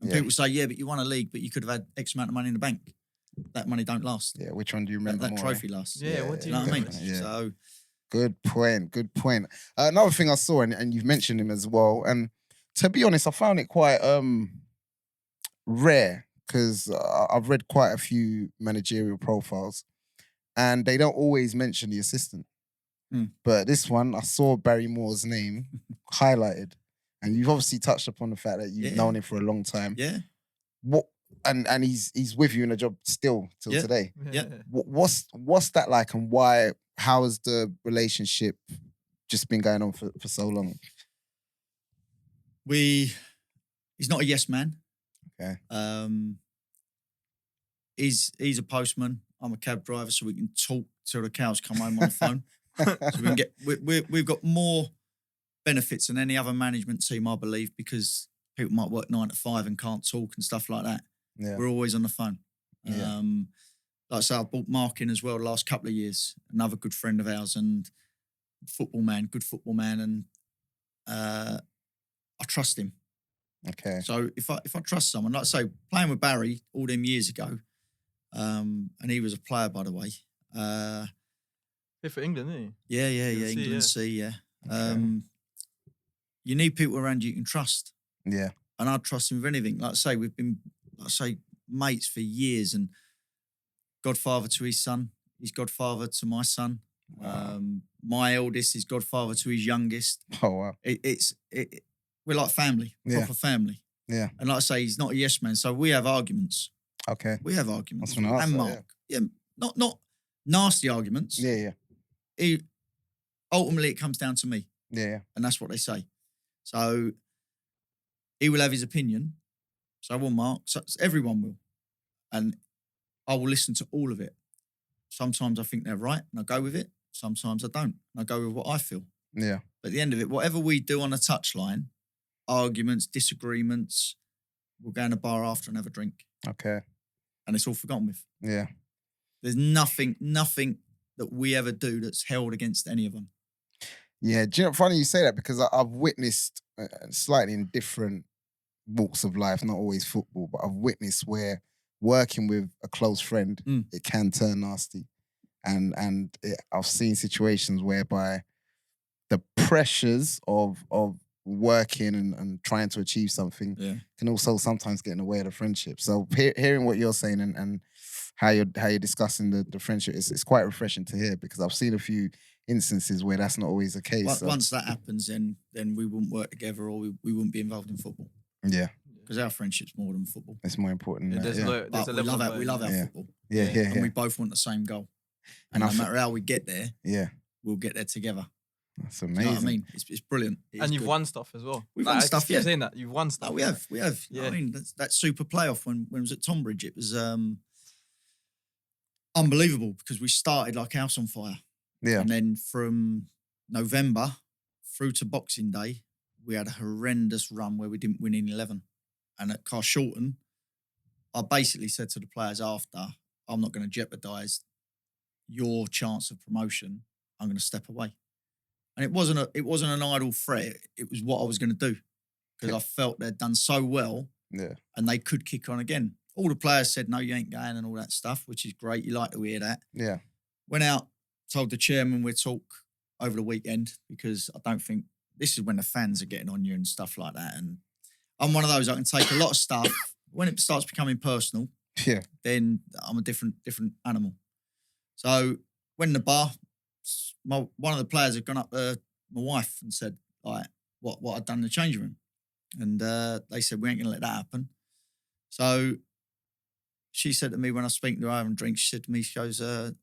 And Yeah. people say, yeah, but you won a league, but you could have had X amount of money in the bank. That money don't last. Yeah, which one do you That, remember that more? trophy lasts. Yeah, what do You know what I mean? definitely, yeah. So Good point. Good point. Another thing I saw, and you've mentioned him as well, and to be honest, I found it quite rare because I've read quite a few managerial profiles, and they don't always mention the assistant. Hmm. But this one, I saw Barry Moore's name highlighted, and you've obviously touched upon the fact that you've Yeah. known him for a long time. yeah. What and he's with you in a job still till Yeah. today. Yeah. What's that like, and why? How has the relationship just been going on for so long? He's not a yes man. Okay. He's a postman. I'm a cab driver, so we can talk till the cows come home on the phone. So we can get we've got more benefits than any other management team, I believe, because people might work 9 to 5 and can't talk and stuff like that. Yeah. We're always on the phone. Yeah. Like I say, I brought Mark in as well the last couple of years, another good friend of ours and good football man, and I trust him. Okay. So if I trust someone, like I say, playing with Barry all them years ago, and he was a player, by the way. Play for England, didn't Yeah, England C, England yeah. C, yeah. Okay. You need people around you can trust. Yeah. And I trust him with anything. Like I say, we've been, mates for years, and godfather to his son. He's godfather to my son. Wow. My eldest is godfather to his youngest. Oh wow. We're like family, Yeah. proper family. Yeah. And like I say, he's not a yes man. So we have arguments. Okay. We have arguments. I was gonna ask And that, Mark. Yeah. Not nasty arguments. Yeah. Yeah. Ultimately, it comes down to me. Yeah. Yeah. And that's what they say. So he will have his opinion. So will Mark. So everyone will. And I will listen to all of it. Sometimes I think they're right and I go with it. Sometimes I don't. And I go with what I feel. Yeah. But at the end of it, whatever we do on a touchline, arguments, disagreements, we'll go in a bar after and have a drink. Okay. And it's all forgotten with. Yeah. There's nothing that we ever do that's held against any of them. Yeah. Do you know, funny you say that, because I've witnessed slightly in different walks of life, not always football, but I've witnessed where working with a close friend, it can turn nasty. And I've seen situations whereby the pressures of working and trying to achieve something can also sometimes get in the way of the friendship. So hearing what you're saying and how you're discussing the friendship, it's quite refreshing to hear, because I've seen a few instances where that's not always the case. So. Once that happens, then we wouldn't work together, or we wouldn't be involved in football. Yeah. Because our friendship's more than football. It's more important. There's But a we level love our Yeah. football. Yeah. And we both want the same goal. And And I no fe- matter how we get there, Yeah. we'll get there together. That's Do amazing. you know what I mean? It's brilliant. It is And you've good. won stuff as well. We've won I stuff, just keep yeah. saying that. You've won stuff. Oh, we have. You know what Yeah. I mean, that super playoff when it was at Tonbridge, it was unbelievable, because we started like house on fire. Yeah. And then from November through to Boxing Day, we had a horrendous run where we didn't win in 11. And at Carshalton, I basically said to the players after, I'm not going to jeopardise your chance of promotion. I'm going to step away. And it wasn't an idle threat. It was what I was going to do, because I felt they'd done so well, Yeah. and they could kick on again. All the players said, no, you ain't going, and all that stuff, which is great. You like to hear that. Yeah. Went out, told the chairman we'd talk over the weekend, because I don't think this is when the fans are getting on you and stuff like that. And I'm one of those, I can take a lot of stuff. When it starts becoming personal, Yeah. then I'm a different animal. So went in the bar, one of the players had gone up to my wife and said, like, what I'd done in the changing room. And they said, we ain't going to let that happen. So she said to me, when I was speaking to her having drinks, she said to me, she goes, you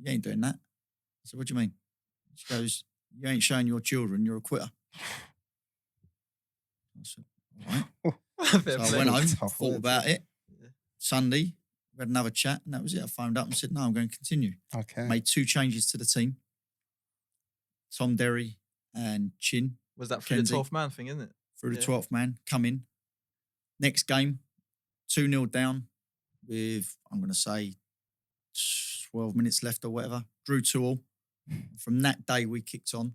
ain't doing that. I said, what do you mean? She goes, you ain't showing your children you're a quitter. said, all right. Fair So I play. went home, Tough, thought wasn't about it. Yeah. Sunday, we had another chat, and that was it. I phoned up and said, no, I'm going to continue. Okay. Made 2 changes to the team. Tom Derry and Chin Was that through the Kenzie. 12th man thing, isn't it? through the Yeah. 12th man, come in. Next game, 2-0 down with, I'm going to say, 12 minutes left or whatever. Drew 2-2. From that day, we kicked on,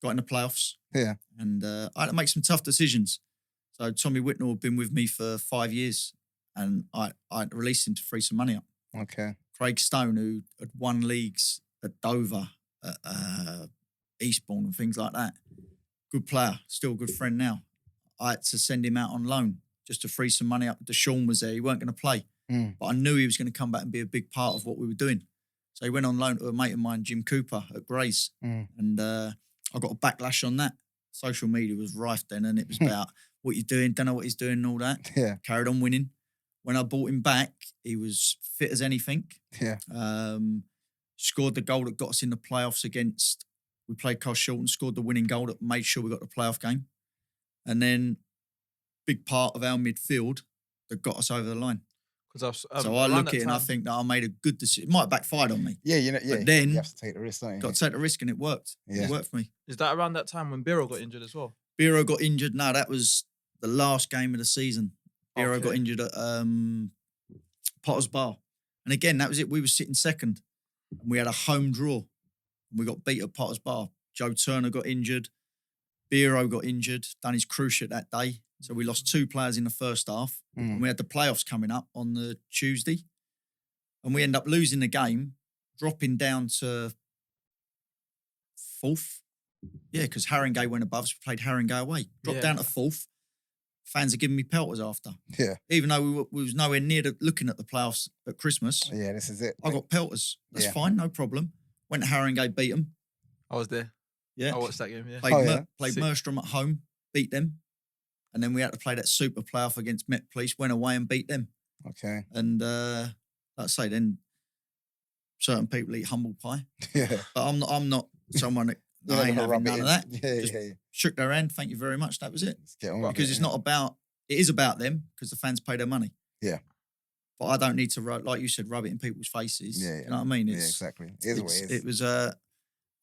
got in the playoffs. Yeah. And I had to make some tough decisions. So Tommy Whitnell had been with me for 5 years, and I released him to free some money up. Okay. Craig Stone, who had won leagues at Dover, at Eastbourne and things like that. Good player, still a good friend now. I had to send him out on loan just to free some money up. Deshaun was there. He weren't going to play. But I knew he was going to come back and be a big part of what we were doing. So he went on loan to a mate of mine, Jim Cooper, at Grays. And I got a backlash on that. Social media was rife then, and it was about what you're doing, don't know what he's doing and all that. Yeah. Carried on winning. When I bought him back, he was fit as anything. Yeah. Scored the goal that got us in the playoffs against, we played Carl Shilton, scored the winning goal that made sure we got the playoff game. And then big part of our midfield that got us over the line. Because So I look at it and I think that I made a good decision. It might have backfired on me. Yeah, you know, yeah. But then you have to take the risk, don't you? Got to take the risk and it worked. Yeah. It worked for me. Is that around that time when Biro got injured as well? Biro got injured. No, that was the last game of the season. Biro Okay. got injured at Potter's Bar. And again, that was it. We were sitting second. And we had a home draw. And we got beat at Potter's Bar. Joe Turner got injured. Biro got injured. Done his cruciate that day. So we lost 2 players in the first half. And we had the playoffs coming up on the Tuesday. And we end up losing the game, dropping down to 4th. Yeah, because Haringey went above, so we played Haringey away. Dropped down to 4th. Fans are giving me pelters after. Yeah. Even though we was nowhere near looking at the playoffs at Christmas, Yeah, this is it. I got pelters. That's Yeah. fine, no problem. Went to Haringey, beat them. I was there. Yeah. I watched that game, yeah. Played, Oh, yeah? played Sick. Merstrom at home, beat them. And then we had to play that super playoff against Met Police, went away and beat them. Okay. And like I say, then certain people eat humble pie. Yeah. But I'm not someone that You're I not ain't gonna having rub it none of in. that. Yeah, Just yeah, yeah. shook their hand, thank you very much. That was it. Let's get on with Because it, it's yeah. not about, it is about them because the fans pay their money. Yeah. But I don't need to, like you said, rub it in people's faces. Yeah, You know what I mean? Yeah, exactly. It is what it is. It was, I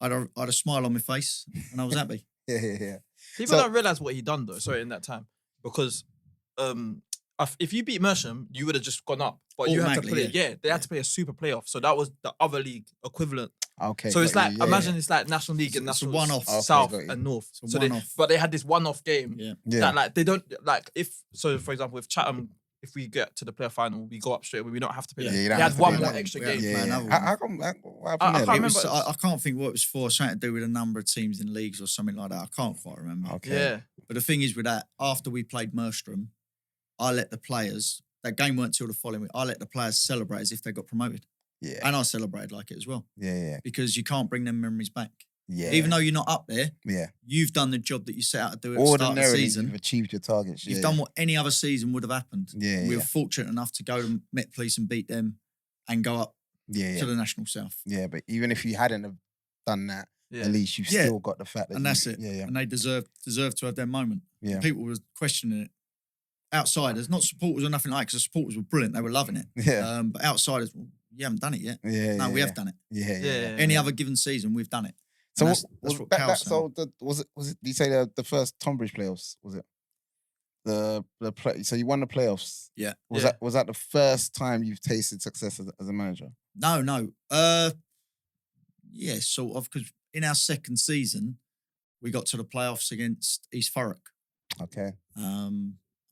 had a smile on my face and I was happy. Yeah, yeah, yeah. People So- don't realise what he done though, sorry, in that time. Because if you beat Mersham, you would have just gone up. But you had to Automatically, play, they had to play a super playoff. So that was the other league equivalent. Okay. So it's got like, you, yeah, imagine yeah. it's like National League and It's a National one-off. Okay, South got you. and North. It's a So one-off. but they had this one-off game. Yeah. Yeah. That like they don't like so for example with Chatham, if we get to the playoff final, we go up straight away. We don't have to play. Yeah, them. you They don't had have to one play more that. extra We had game. to Yeah, play yeah. another How one. come? What I happened there? can't It was, remember. I can't think what it was for. Something to do with a number of teams in leagues or something like that. I can't quite remember. Okay. Yeah. But the thing is with that, after we played Merstrom, I let the players, that game weren't till the following week, I let the players celebrate as if they got promoted. Yeah. And I celebrated like it as well. Yeah, yeah, Because you can't bring them memories back. yeah. Even though you're not up there, yeah. you've done the job that you set out to do at the start of the Ordinarily, season. you've achieved your targets. You've yeah, done what any other season would have happened. Yeah, We yeah, were fortunate enough to go to Met Police and beat them and go up yeah, yeah. to the National South. Yeah, but even if you hadn't have done that, Yeah. at least you've Yeah. still got the fact that And that's it. Yeah, yeah, And they deserve to have their moment. yeah. People were questioning it. Outsiders, not supporters or nothing like, because the supporters were brilliant. They were loving it. Yeah, But outsiders, well, you haven't done it yet. yeah, No, yeah, we yeah. have done it. Yeah, yeah. Yeah. Any other given season, we've done it. So And what, that's what that, counts. so was it? Do you say the first Tonbridge playoffs? Was it the play? So you won the playoffs. Yeah. Was Yeah. that the first time you've tasted success as a manager? No. Yeah, sort of. Because in our second season, we got to the playoffs against East Thurrock. Okay.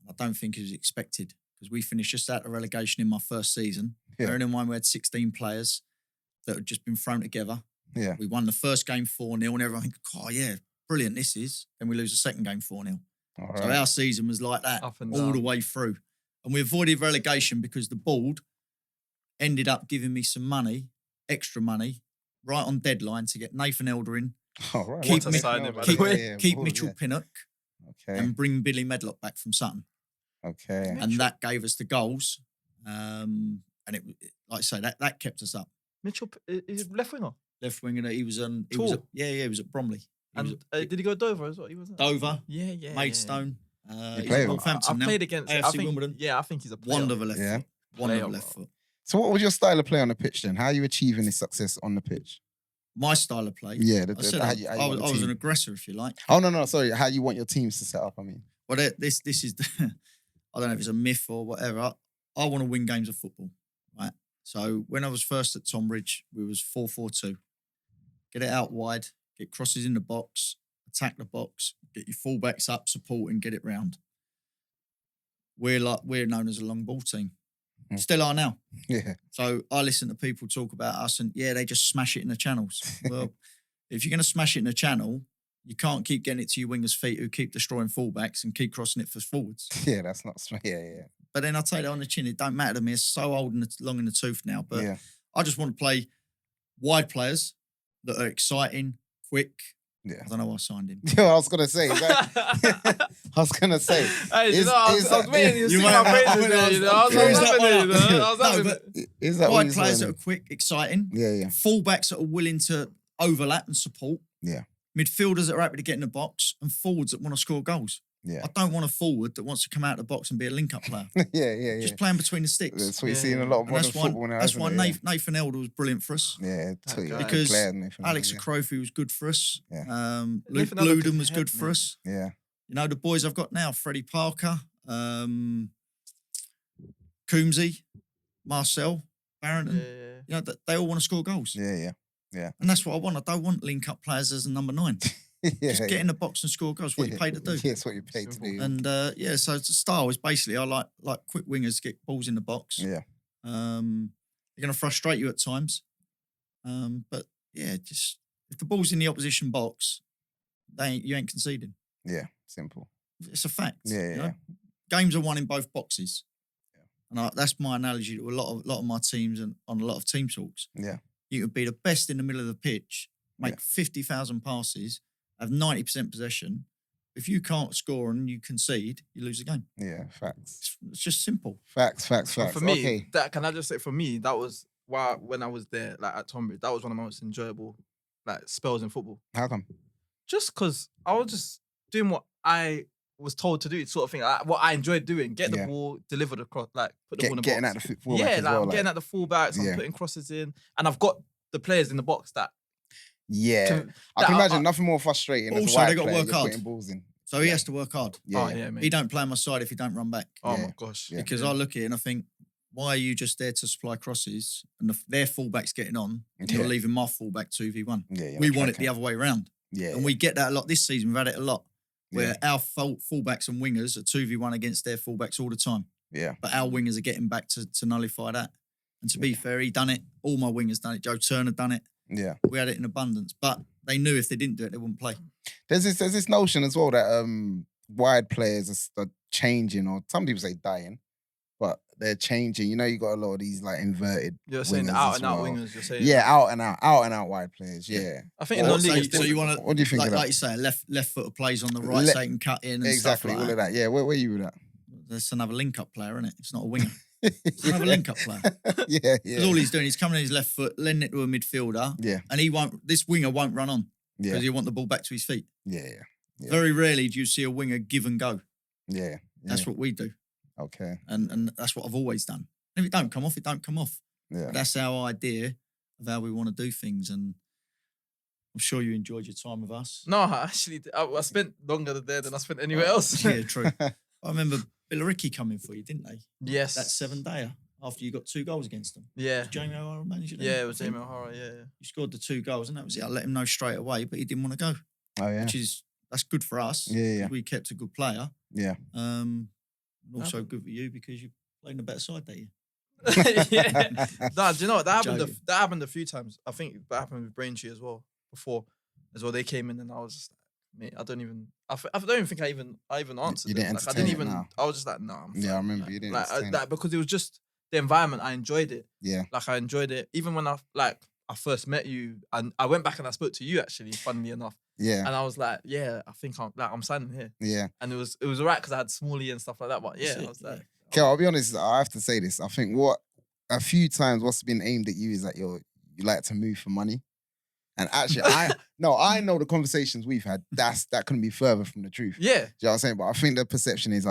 I don't think it was expected because we finished just out of relegation in my first season. Yeah. Bearing in mind we had 16 players that had just been thrown together. Yeah. We won the first game 4-0 and everyone think, oh yeah, brilliant this is. Then we lose the second game 4-0. All So right. our season was like that Up and all the down. way through. And we avoided relegation because the board ended up giving me some money, extra money, right on deadline to get Nathan Elder in, All right. keep What a signing, by the keep, way. keep Mitchell Pinnock Okay. and bring Billy Medlock back from Sutton. Okay. And that gave us the goals. And it, like I say, that kept us up. Mitchell is he left winger. Left winger, he was Tall. he was at Bromley. He was And did he go Dover as well? He wasn't. at Dover, Yeah. Maidstone, He's play at him? Northampton I've now. played against. I AFC think, Wimbledon. Yeah, I think he's a player. Wonderful left Yeah. foot. Wonderful Player, left bro. foot. So what was your style of play on the pitch then? How are you achieving this success on the pitch? My style of play. Yeah, I said how I, you I want was, the I was team. an aggressor, if you like. Oh no, sorry. How you want your teams to set up? I mean, Well, this is, I don't know if it's a myth or whatever. I want to win games of football, right? So when I was first at Tonbridge, we was 4-4-2. Get it out wide, get crosses in the box, attack the box, get your fullbacks up, support, and get it round. We're known as a long ball team. Still are now. yeah, So I listen to people talk about us and they just smash it in the channels. Well, if you're going to smash it in the channel, you can't keep getting it to your wingers' feet who keep destroying fullbacks and keep crossing it for forwards. yeah, that's not. Yeah. But then I'll take that on the chin. It don't matter to me. It's so old and long in the tooth now. But Yeah. I just want to play wide players that are exciting, quick. Yeah. I don't know why I signed him. Yo, I was gonna say. I was gonna say. Hey, you Is- know, I is was that- waiting to You see might- my I phrases mean, there, you know. I was Is that having it, you one? know. I was No, having but it. Is that what wide you're players that saying? are quick, exciting. Yeah. Fullbacks that are willing to overlap and support. Yeah. Midfielders that are happy to get in the box and forwards that want to score goals. Yeah. I don't want a forward that wants to come out of the box and be a link-up player. Yeah. Just playing between the sticks. That's what you Yeah, see in a yeah. lot of And modern that's why, football now. that's isn't why it? Nathan Elder was brilliant for us. Yeah, totally. guy. Because Player, Nathan, Alex yeah. Akrofi was good for us. Yeah. Luke Nathan Elder Bluden can was good head, for man. us. Yeah. You know, the boys I've got now, Freddie Parker, Coombsy, Marcel, Barrington. Yeah. You know, they all want to score goals. Yeah. And that's what I want. I don't want link-up players as a number 9. Yeah. Just get in the box and score goals. What you paid to do. Yeah, it's what you paid to Simple. do. And so the style is basically I like quick wingers get balls in the box. Yeah. They're going to frustrate you at times. But yeah, just if the ball's in the opposition box, you ain't conceding. Yeah. Simple. It's a fact. Yeah, you know? Games are won in both boxes. And that's my analogy to a lot of my teams and on a lot of team talks. Yeah. You could be the best in the middle of the pitch, make 50,000 passes, have 90% possession. If you can't score and you concede, you lose the game. Yeah. Facts. It's just simple. Facts. And for me, Okay. can I just say, for me, that was why when I was there, like at Tonbridge, that was one of my most enjoyable spells in football. How come? Just because I was just doing what I was told to do, sort of thing. What I enjoyed doing, get the Yeah. ball, deliver the cross, put the ball in the Getting box. at the fullback Yeah, as like well. I'm getting at the fullbacks, Yeah. I'm putting crosses in, and I've got the players in the box that Yeah. can. I that can are- imagine nothing more frustrating as a Also, white they got to player, work you're hard. putting balls in. So he Yeah. has to work hard. Yeah. Oh yeah, mate. He don't play on my side if he don't run back. Oh Yeah. my gosh. Yeah. Because I look at it and I think, why are you just there to supply crosses and their fullback's getting on and you're Yeah. leaving my fullback 2v1? Yeah. you're We not want it tracking. the other way around. Yeah. And we get that a lot this season. We've had it a lot where Yeah. our fullbacks and wingers are 2v1 against their fullbacks all the time. Yeah. But our wingers are getting back to nullify that. And to be fair, he done it. All my wingers done it. Joe Turner done it. Yeah. We had it in abundance. But they knew if they didn't do it, they wouldn't play. There's this notion as well that wide players are changing, or some people say dying, but they're changing. You know, you got a lot of these like inverted. You're saying wingers out as and out well. wingers. You're saying Yeah, out and out wide players. Yeah. I think in Or- the league, So you want to, What do you think like, of that? like you say, a left footer plays on the right, Le- so he can cut in and Exactly, stuff all like of that. that. Yeah, where you with that? That's another link-up player, isn't it? It's not a winger. It's another link-up player. Yeah, Because all he's doing, he's coming in his left foot, lending it to a midfielder, yeah, and this winger won't run on yeah, because he'll want the ball back to his feet. yeah. Yeah. Very rarely do you see a winger give and go. Yeah. That's what we do. Okay. And that's what I've always done. And if it don't come off, it don't come off. Yeah. But that's our idea of how we want to do things. And I'm sure you enjoyed your time with us. no, I actually, I spent longer there than I spent anywhere else. Yeah, true. I remember Billericay coming for you, didn't they? Yes. That 7-dayer after you got 2 goals against them. Yeah. Was Jamie O'Hara manager then? Yeah, it was I think? Jamie O'Hara. Yeah. You scored the 2 goals and that was it. I let him know straight away, but he didn't want to go, Oh yeah. that's good for us. Yeah, yeah. 'cause we kept a good player. Yeah. And also good for you because you played in a better side that year. Yeah. Nah, do you know what? That happened. Joking. That happened a few times. I think that happened with Braintree as well. Before, as well, they came in and I was just like, mate, I don't even think I even answered. You them. didn't Like, I entertain didn't it, even. no. I was just like, nah. I'm Yeah, I fine. remember Like, you didn't like entertain it. that because it was just the environment. I enjoyed it. Yeah. Like I enjoyed it. Even when I first met you, and I went back and I spoke to you actually, funnily enough, Yeah. and I was like, yeah, I think I'm signing here, Yeah. and it was alright because I had Smalley and stuff like that. But yeah, That's I it, was like, Okay, I'll be honest. I have to say this. I think a few times what's been aimed at you is that you like to move for money. And actually, I know the conversations we've had. That couldn't be further from the truth. Yeah. Do you know what I'm saying? But I think the perception is,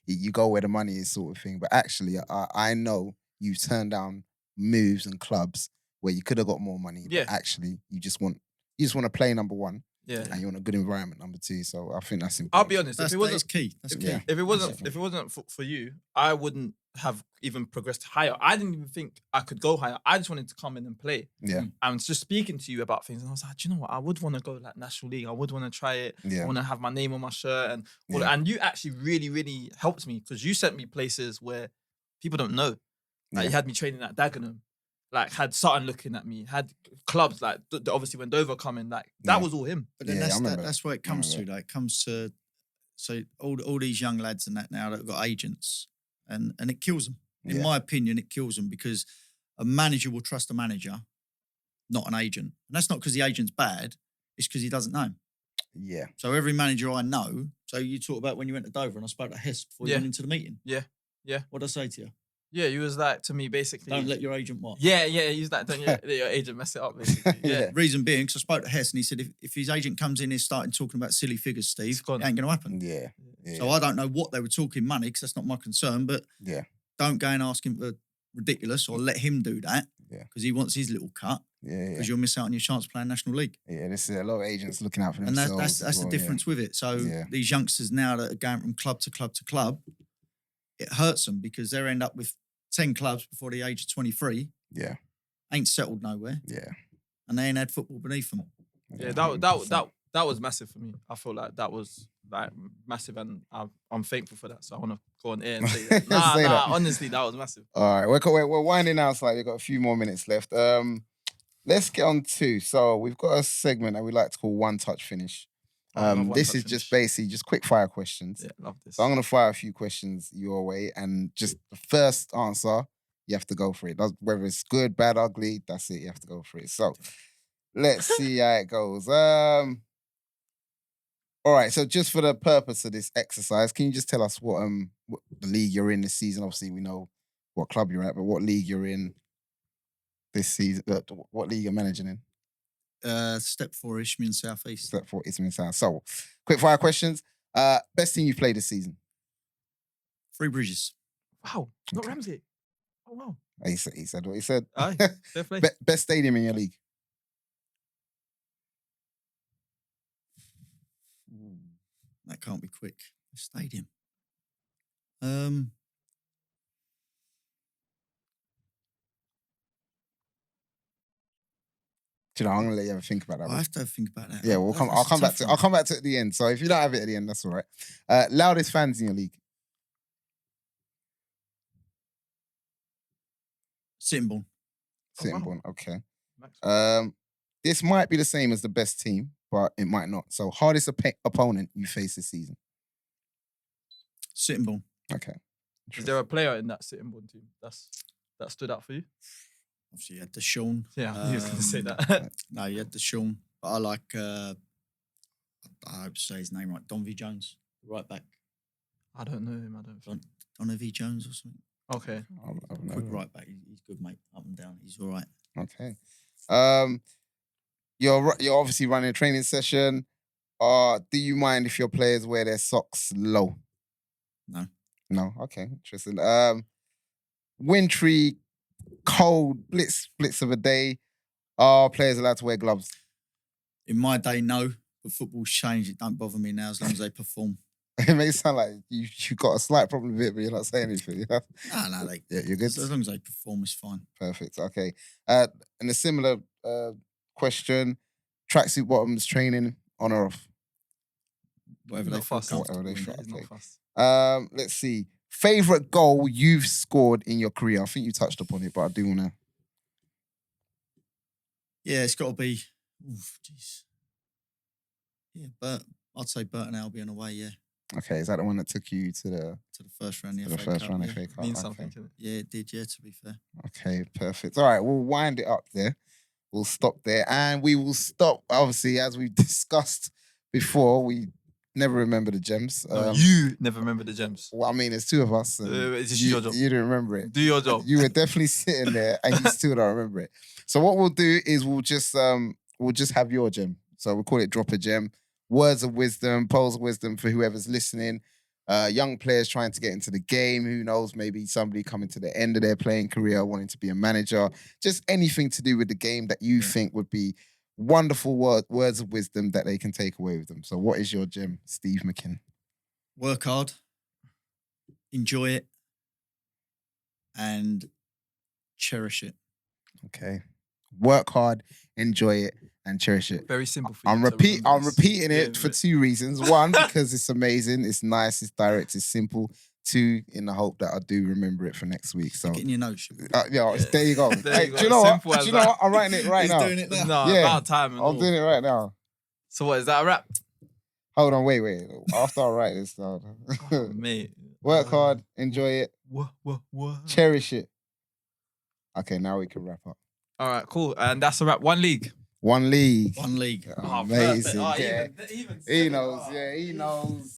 you go where the money is, sort of thing. But actually, I know you've turned down moves and clubs where you could have got more money. Yeah. But actually, you just want to play number one. Yeah. And you want a good environment, number two. So I think that's important. I'll be honest. That is key. That's key. Yeah. If it wasn't for you, I wouldn't have even progressed higher. I didn't even think I could go higher. I just wanted to come in and play. Yeah. I was just speaking to you about things, and I was like, do you know what? I would want to go like National League. I would want to try it. Yeah. I want to have my name on my shirt, and Yeah. and you actually really, really helped me because you sent me places where people don't know. Like you had me training at Dagenham, like had Sutton looking at me, had clubs like obviously when Dover coming, like that was all him. But then Yeah, I that's remember that's where it comes to. Like, it comes to all these young lads and that now that have got agents, and it kills them. In my opinion, it kills them because a manager will trust a manager, not an agent, and that's not because the agent's bad. It's because he doesn't know him. Yeah. So every manager I know. So you talk about when you went to Dover, and I spoke to Hess before you Yeah. went into the meeting. Yeah. What did I say to you? Yeah, you was like to me basically. Don't let your agent what? Yeah, use that. Don't let your agent mess it up, basically. Yeah. Yeah. Reason being, because I spoke to Hess and he said if his agent comes in here starting talking about silly figures, Steve, It's it gone. ain't going to happen. Yeah. Yeah. So I don't know what they were talking money because that's not my concern. But Yeah. don't go and ask him for ridiculous or let him do that. Yeah. Because he wants his little cut. Yeah. Because you'll miss out on your chance playing National League. Yeah. This is a lot of agents looking out for And themselves. that's as the well, difference with it. So Yeah. these youngsters now that are going from club to club to club, it hurts them because they end up with 10 clubs before the age of 23, Yeah. ain't settled nowhere, Yeah. and they ain't had football beneath them. Yeah, that was massive for me. I feel like that was like massive, and I'm thankful for that. So I want to go on air and say that. Say that. Honestly, that was massive. All right, we're winding down slightly. We've got a few more minutes left. Let's get on to. So we've got a segment that we like to call One Touch Finish. I love one This touch is just finish. basically just quick fire questions. Yeah, love this. So I'm gonna fire a few questions your way, and just the first answer you have to go for it. Whether it's good, bad, ugly, that's it. You have to go for it. So let's see how it goes. All right. So just for the purpose of this exercise, can you just tell us what the league you're in this season? Obviously, we know what club you're at, but what league you're in this season? What league you're managing in? Step 4 Ishmael South East. Step 4 Ismail South. So, quick fire questions. Best team you've played this season? Three Bridges. Wow, not Okay. Ramsey. Oh wow. He said what he said. Aye, fair play. Best stadium in your league? That can't be quick. Stadium. Do you know, I'm gonna let you have a think about that. I have to think about that. Yeah, I'll come back to it. I'll come back to it at the end. So if you don't have it at the end, that's all right. Loudest fans in your league? Sittingbourne. Oh, wow. Sittingbourne. Okay. Max. This might be the same as the best team, but it might not. So hardest opponent you face this season? Sittingbourne. Okay. Is there a player in that Sittingbourne team that stood out for you? Obviously, you had the Sean. Yeah, I was going to say Um, that. No, you had the Sean. But I like, I hope to say his name right, Don V. Jones, right back. I don't know him. I don't think. Don V. Jones or something. Okay. I've Quick never- right back. He's good, mate. Up and down. He's all right. Okay. You're obviously running a training session. Do you mind if your players wear their socks low? No. No. Okay. Interesting. Wintry, cold, blitz of a day. Are players allowed to wear gloves? In my day, no. But football's changed. It don't bother me now as long as they perform. It may sound like you got a slight problem with it, but you're not saying anything. Yeah, No, they. yeah, you're good. As long as they perform, it's fine. Perfect. Okay. And a similar question: tracksuit bottoms training on or off? Whatever Not they feel fussed. comfortable Whatever they in. feel. He's Okay. not fast. Let's see. Favorite goal you've scored in your career? I think you touched upon it, but I do want to. Yeah, it's got to be. Oof, jeez. Yeah, but I'd say Burton Albion away. Yeah, Okay, is that the one that took you to the to the first round. to The the FA first Cup, round yeah. FA Cup? Means Okay. something. Isn't it? Yeah, it did. Yeah, to be fair. Okay, perfect. All right, we'll wind it up there. We'll stop there, and we will stop. Obviously, as we discussed before, we Never remember the gems. No, you never remember the gems. Well, I mean, there's two of us. And It's just you, your job. you didn't remember it. Do your job. You were definitely sitting there, and you still don't remember it. So what we'll do is we'll just have your gem. So we'll call it Drop a Gem. Words of wisdom, pearls of wisdom for whoever's listening. Young players trying to get into the game. Who knows? Maybe somebody coming to the end of their playing career, wanting to be a manager. Just anything to do with the game that you think would be wonderful words of wisdom that they can take away with them. So what is your gem, Steve Mckimm? Work hard, enjoy it, and cherish it. Okay. Work hard, enjoy it, and cherish it. Very simple for you. I'm to remember this. repeating it Yeah, for two reasons. One, because it's amazing, it's nice, it's direct, it's simple. Two, in the hope that I do remember it for next week. So Get in your notes. there you go. There Hey, you go. do you know Simple what? as Do you know that. what? I'm writing it right He's now. doing it now. No, Yeah. about time and I'm all. doing it right now. So what, is that a wrap? Hold on, wait. After I write this down. Oh, mate. Work hard, enjoy it, What? cherish it. Okay, now we can wrap up. All right, cool. And that's a wrap. One league. One league. One league. Oh, Amazing. perfect. Oh, yeah. even He said it. knows, Oh. yeah, he knows.